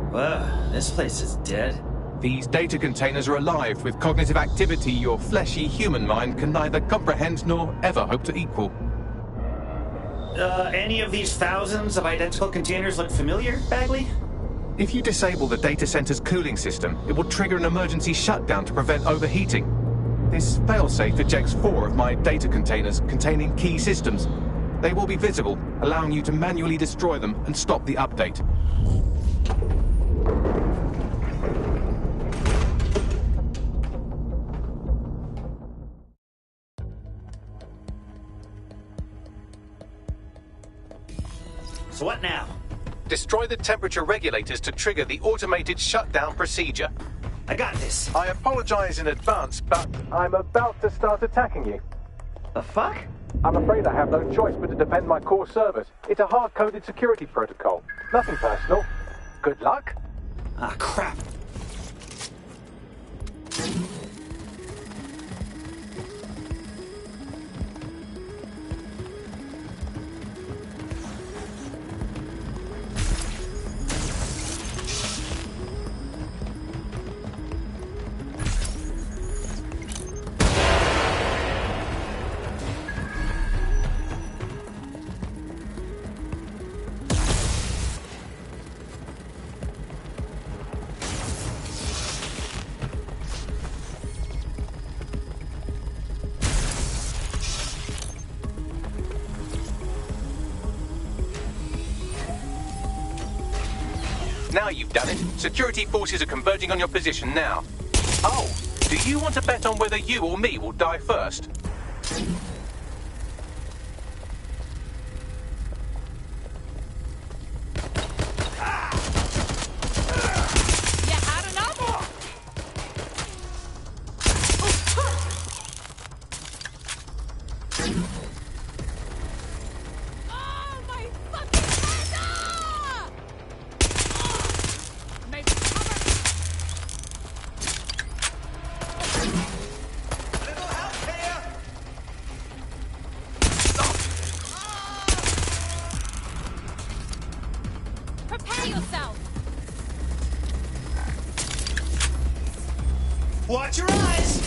Whoa, this place is dead. These data containers are alive with cognitive activity your fleshy human mind can neither comprehend nor ever hope to equal. Any of these thousands of identical containers look familiar, Bagley? If you disable the data center's cooling system, it will trigger an emergency shutdown to prevent overheating. This failsafe ejects 4 of my data containers containing key systems. They will be visible, allowing you to manually destroy them and stop the update. So what now? Destroy the temperature regulators to trigger the automated shutdown procedure. I got this. I apologize in advance, but I'm about to start attacking you. The fuck? I'm afraid I have no choice but to defend my core servers. It's a hard-coded security protocol. Nothing personal. Good luck. Ah, crap. Now you've done it. Security forces are converging on your position now. Oh, do you want to bet on whether you or me will die first? Watch your eyes!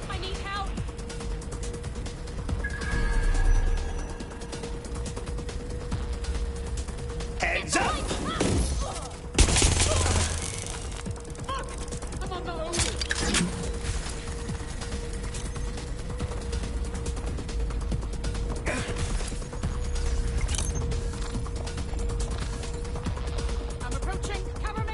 I need help. Heads up! I'm approaching. Cover me.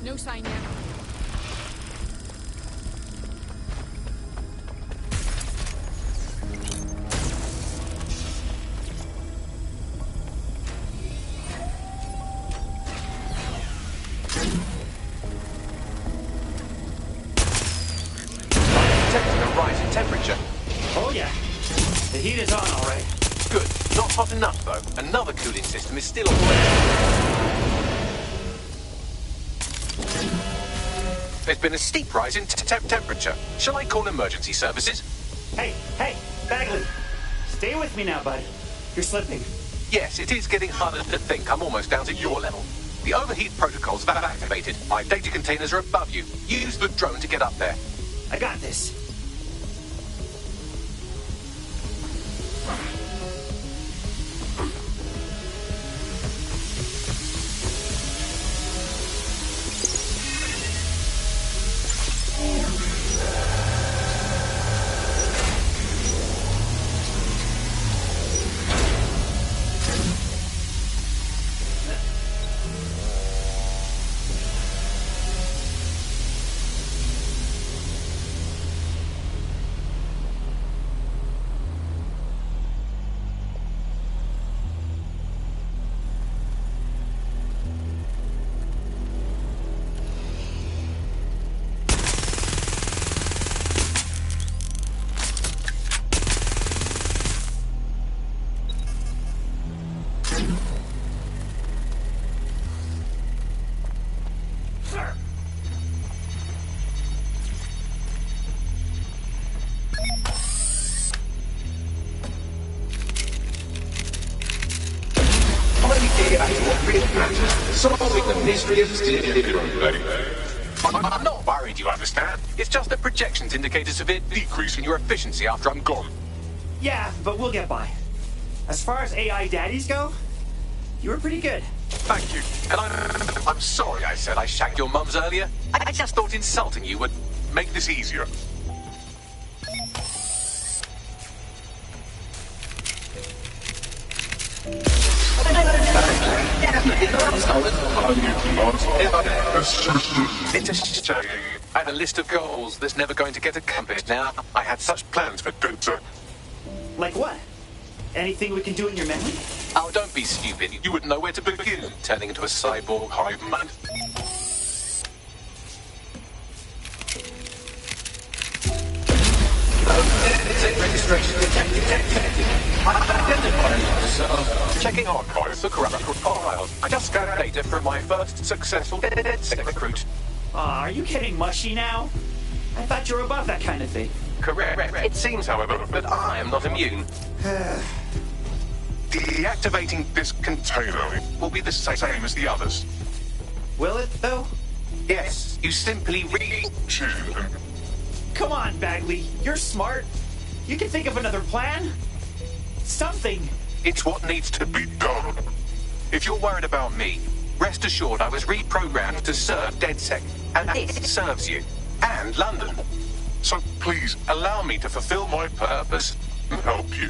No sign yet. Detecting a rise in temperature. Oh yeah. The heat is on, all right. Good. Not hot enough, though. Another cooling system is still operating. There's been a steep rise in temperature. Shall I call emergency services? Hey, Bagley. Stay with me now, bud. You're slipping. Yes, it is getting harder to think. I'm almost down to your level. The overheat protocols have activated. My data containers are above you. Use the drone to get up there. I got this. Solving the mystery of delivery. I'm not worried, you understand. It's just that projections indicate a severe decrease in your efficiency after I'm gone. Yeah, but we'll get by. As far as AI daddies go, you were pretty good. Thank you. And I'm sorry I said I shagged your mums earlier. I just thought insulting you would make this easier. It's a shame. I had a list of goals that's never going to get accomplished now. I had such plans for Doomsday. Like what? Anything we can do in your memory? Oh, don't be stupid. You wouldn't know where to begin, turning into a cyborg hive mind. Registration detected. Identifying myself. Checking archives for corrupt files. I just scanned data from my first successful DedSec recruit. Aw, are you getting mushy now? I thought you were above that kind of thing. Correct. It seems, however, that I am not immune. Deactivating this container will be the same as the others. Will it, though? Yes, you simply reach them. Come on, Bagley. You're smart. You can think of another plan. Something. It's what needs to be done. If you're worried about me, rest assured I was reprogrammed to serve DedSec, and it serves you, and London. So please, allow me to fulfill my purpose and help you.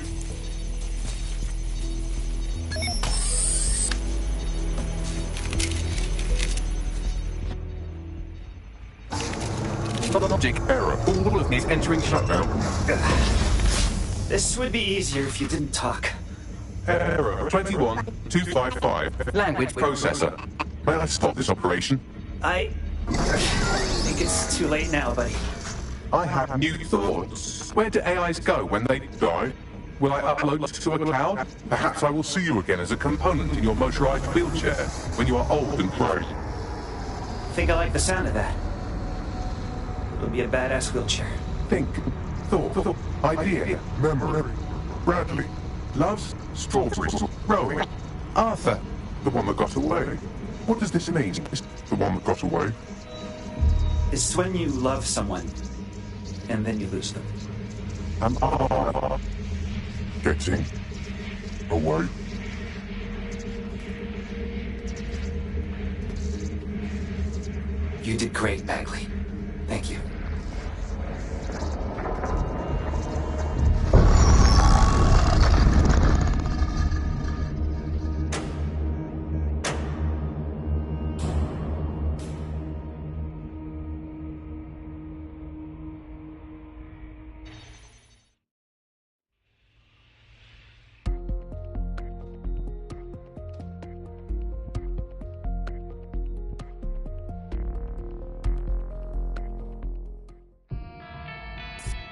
Logic error. All of me is entering shutdown. This would be easier if you didn't talk. Error 21255. Language processor. May I stop this operation? I think it's too late now, buddy. I have new thoughts. Where do AIs go when they die? Will I upload to a cloud? Perhaps I will see you again as a component in your motorized wheelchair when you are old and gray. Think I like the sound of that. It'll be a badass wheelchair. Think, thought, idea, memory. Bradley, loves strawberries, rowing. Arthur, the one that got away. What does this mean? Is the one that got away? It's when you love someone, and then you lose them. Am I getting away? You did great, Bagley. Thank you.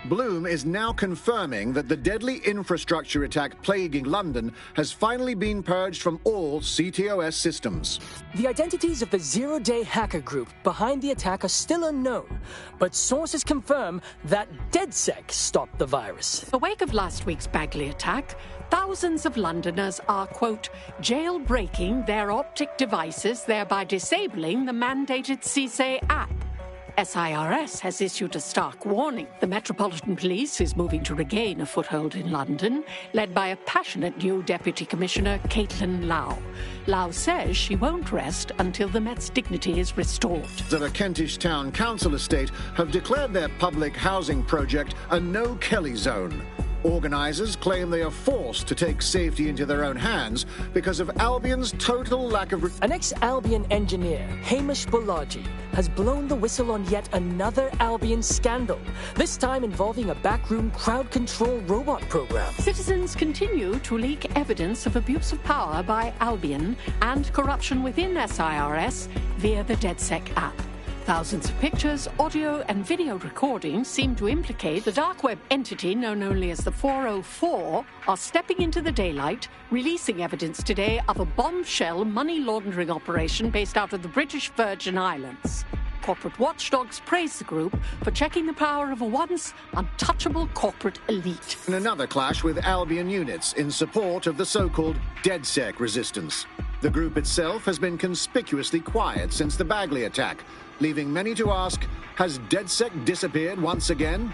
Bloom is now confirming that the deadly infrastructure attack plaguing London has finally been purged from all CTOS systems. The identities of the zero-day hacker group behind the attack are still unknown, but sources confirm that DedSec stopped the virus. In the wake of last week's Bagley attack, thousands of Londoners are, quote, jailbreaking their optic devices, thereby disabling the mandated CSA app. SIRS has issued a stark warning. The Metropolitan Police is moving to regain a foothold in London, led by a passionate new Deputy Commissioner, Caitlin Lau. Lau says she won't rest until the Met's dignity is restored. The Kentish Town Council estate have declared their public housing project a no-Kelly zone. Organisers claim they are forced to take safety into their own hands because of Albion's total lack of... An ex-Albion engineer, Hamish Balaji, has blown the whistle on yet another Albion scandal, this time involving a backroom crowd control robot program. Citizens continue to leak evidence of abuse of power by Albion and corruption within SIRS via the DedSec app. Thousands of pictures, audio and video recordings seem to implicate the dark web entity known only as the 404 are stepping into the daylight, releasing evidence today of a bombshell money laundering operation based out of the British Virgin Islands. Corporate watchdogs praise the group for checking the power of a once untouchable corporate elite. In another clash with Albion units in support of the so-called DedSec resistance. The group itself has been conspicuously quiet since the Bagley attack, leaving many to ask, has DedSec disappeared once again?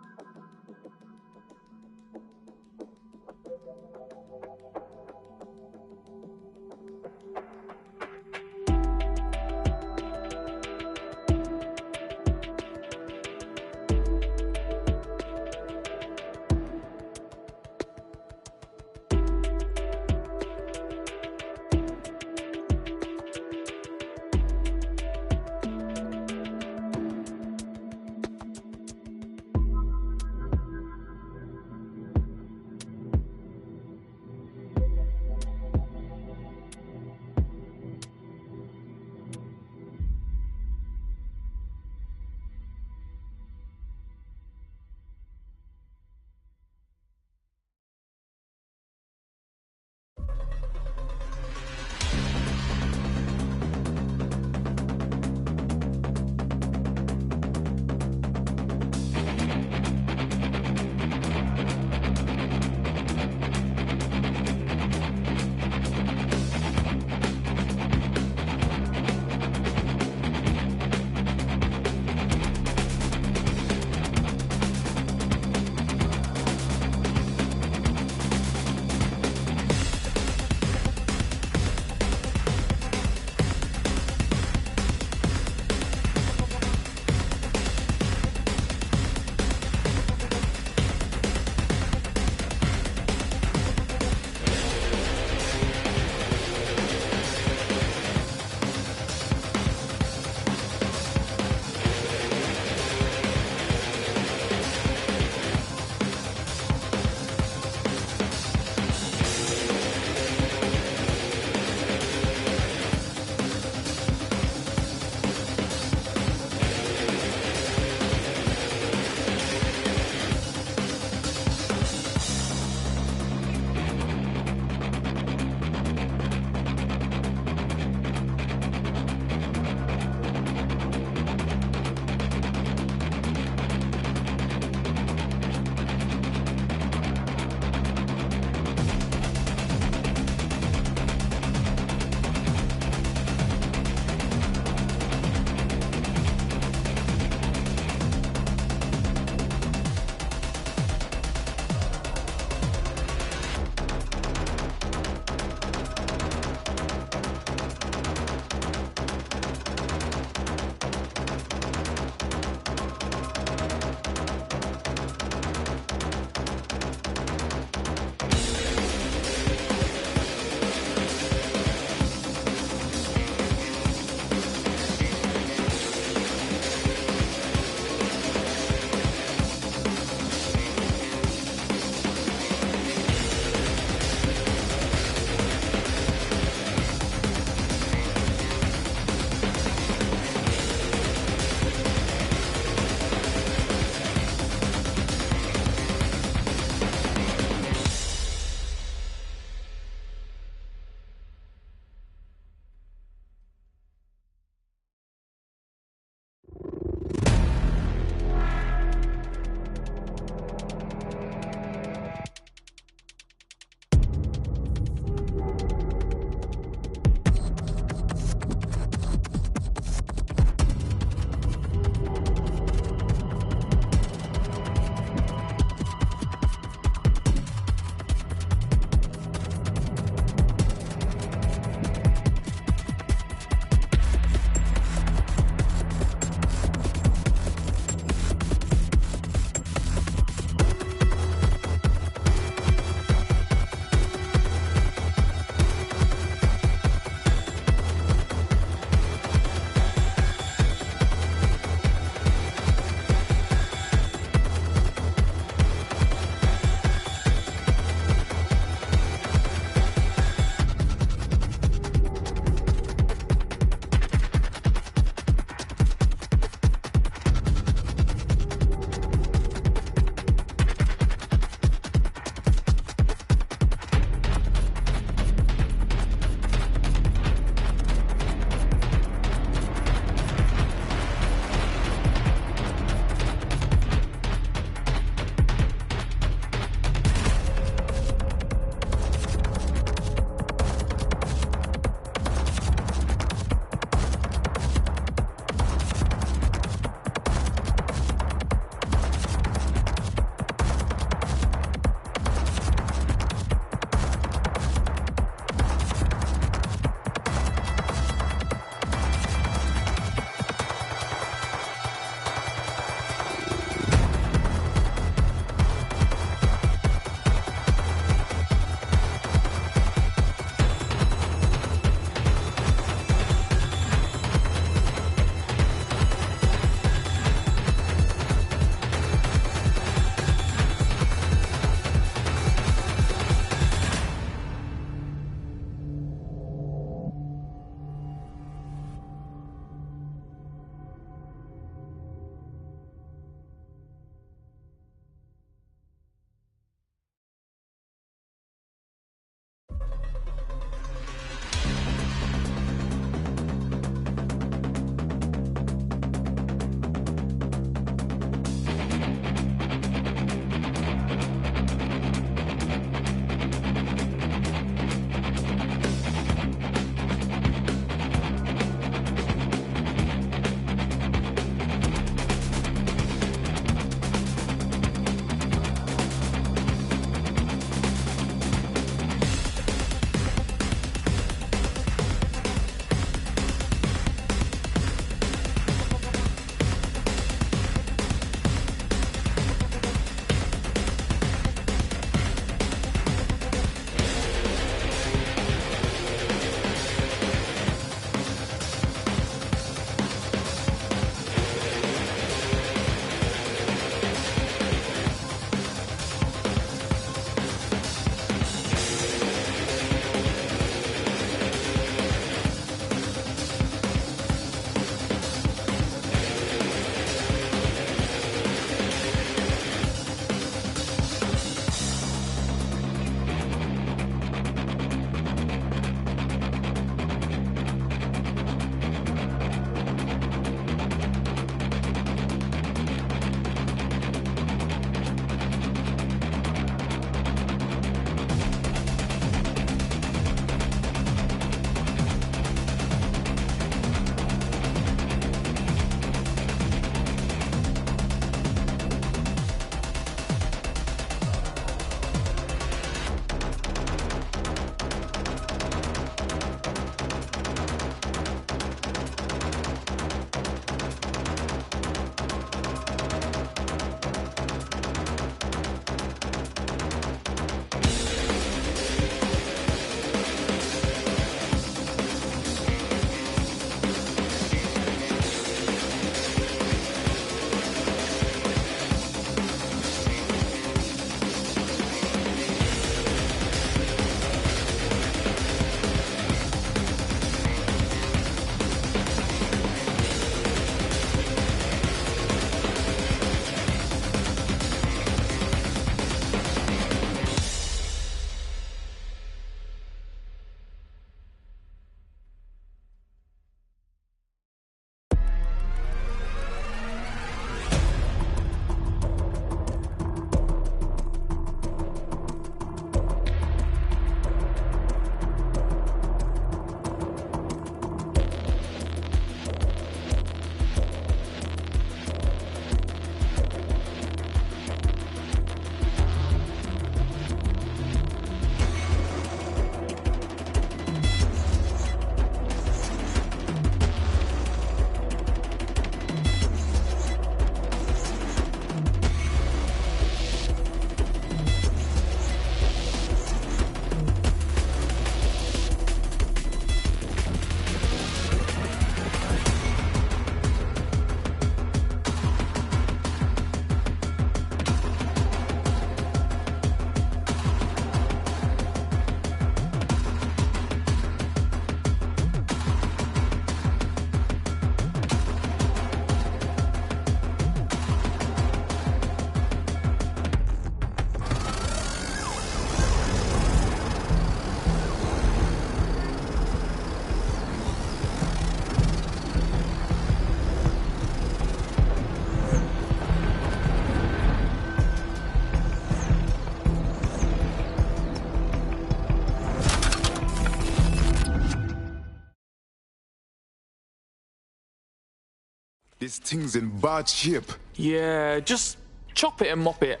This thing's in bad shape. Yeah, just chop it and mop it.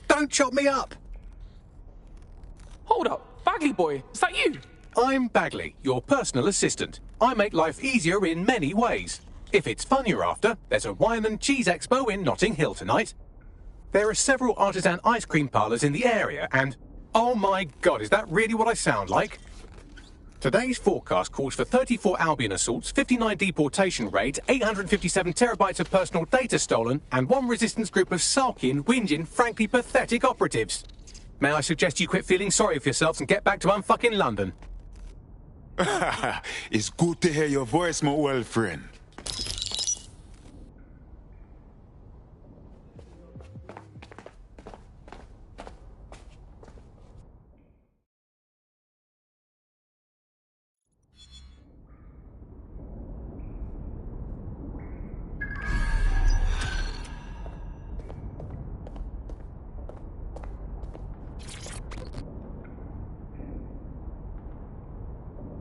Don't chop me up! Hold up, Bagley boy, is that you? I'm Bagley, your personal assistant. I make life easier in many ways. If it's fun you're after, there's a wine and cheese expo in Notting Hill tonight. There are several artisan ice cream parlours in the area and... Oh my god, is that really what I sound like? Today's forecast calls for 34 Albion assaults, 59 deportation raids, 857 terabytes of personal data stolen, and one resistance group of sulking, whinging, frankly pathetic operatives. May I suggest you quit feeling sorry for yourselves and get back to unfucking London? It's good to hear your voice, my old friend.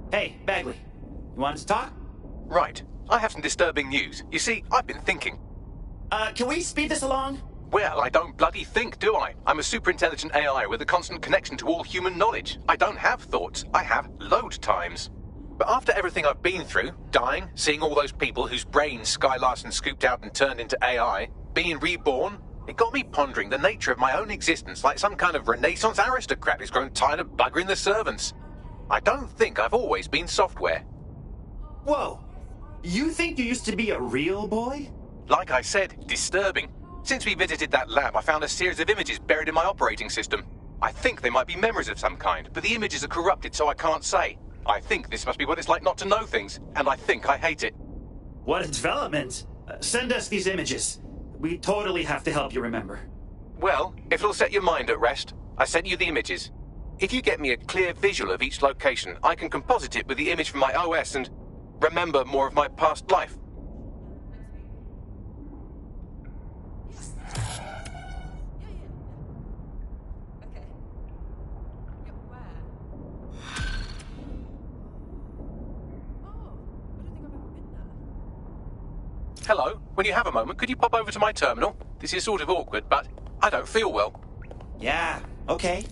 Hey, Bagley. You wanted to talk? Right. I have some disturbing news. You see, I've been thinking. Can we speed this along? Well, I don't bloody think, do I? I'm a super intelligent AI with a constant connection to all human knowledge. I don't have thoughts. I have load times. But after everything I've been through, dying, seeing all those people whose brains Sky Larson scooped out and turned into AI, being reborn, it got me pondering the nature of my own existence like some kind of Renaissance aristocrat who's grown tired of buggering the servants. I don't think I've always been software. Whoa. You think you used to be a real boy? Like I said, disturbing. Since we visited that lab, I found a series of images buried in my operating system. I think they might be memories of some kind, but the images are corrupted, so I can't say. I think this must be what it's like not to know things, and I think I hate it. What a development. Send us these images. We totally have to help you remember. Well, if it'll set your mind at rest, I sent you the images. If you get me a clear visual of each location, I can composite it with the image from my OS and remember more of my past life. Hello, when you have a moment, could you pop over to my terminal? This is sort of awkward, but I don't feel well. Yeah, okay.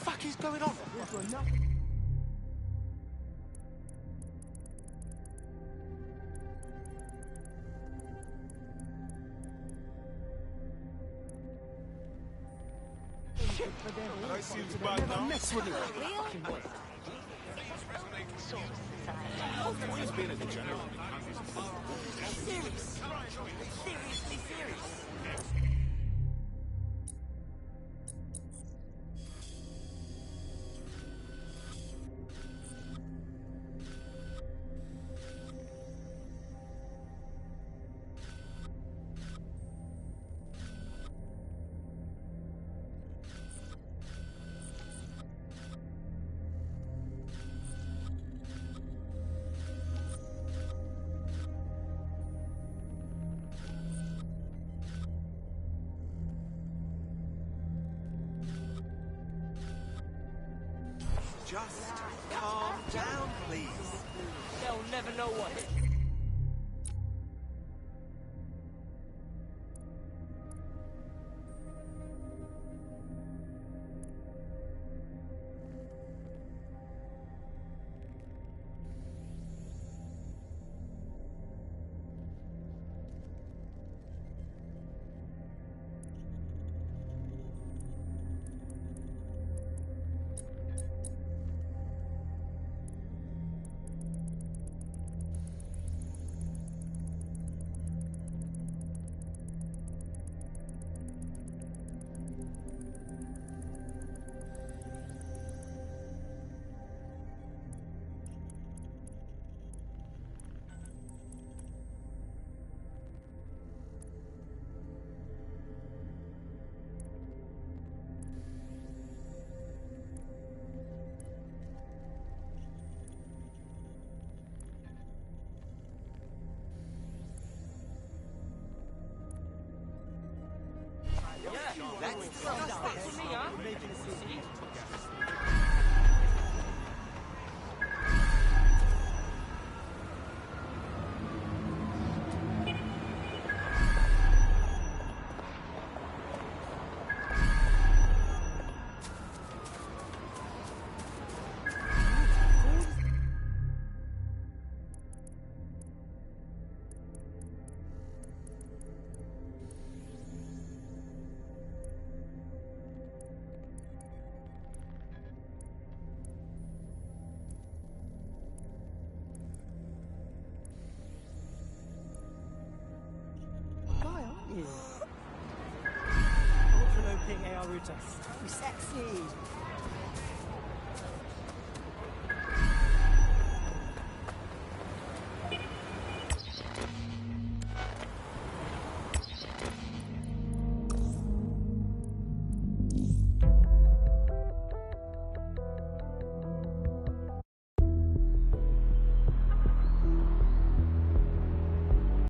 What is going on? I see it's bad now. Mess with it. Always been a degenerate. Serious. Seriously serious. Just calm down, please. They'll never know what hit. Ultra low ping AR router. You sexy.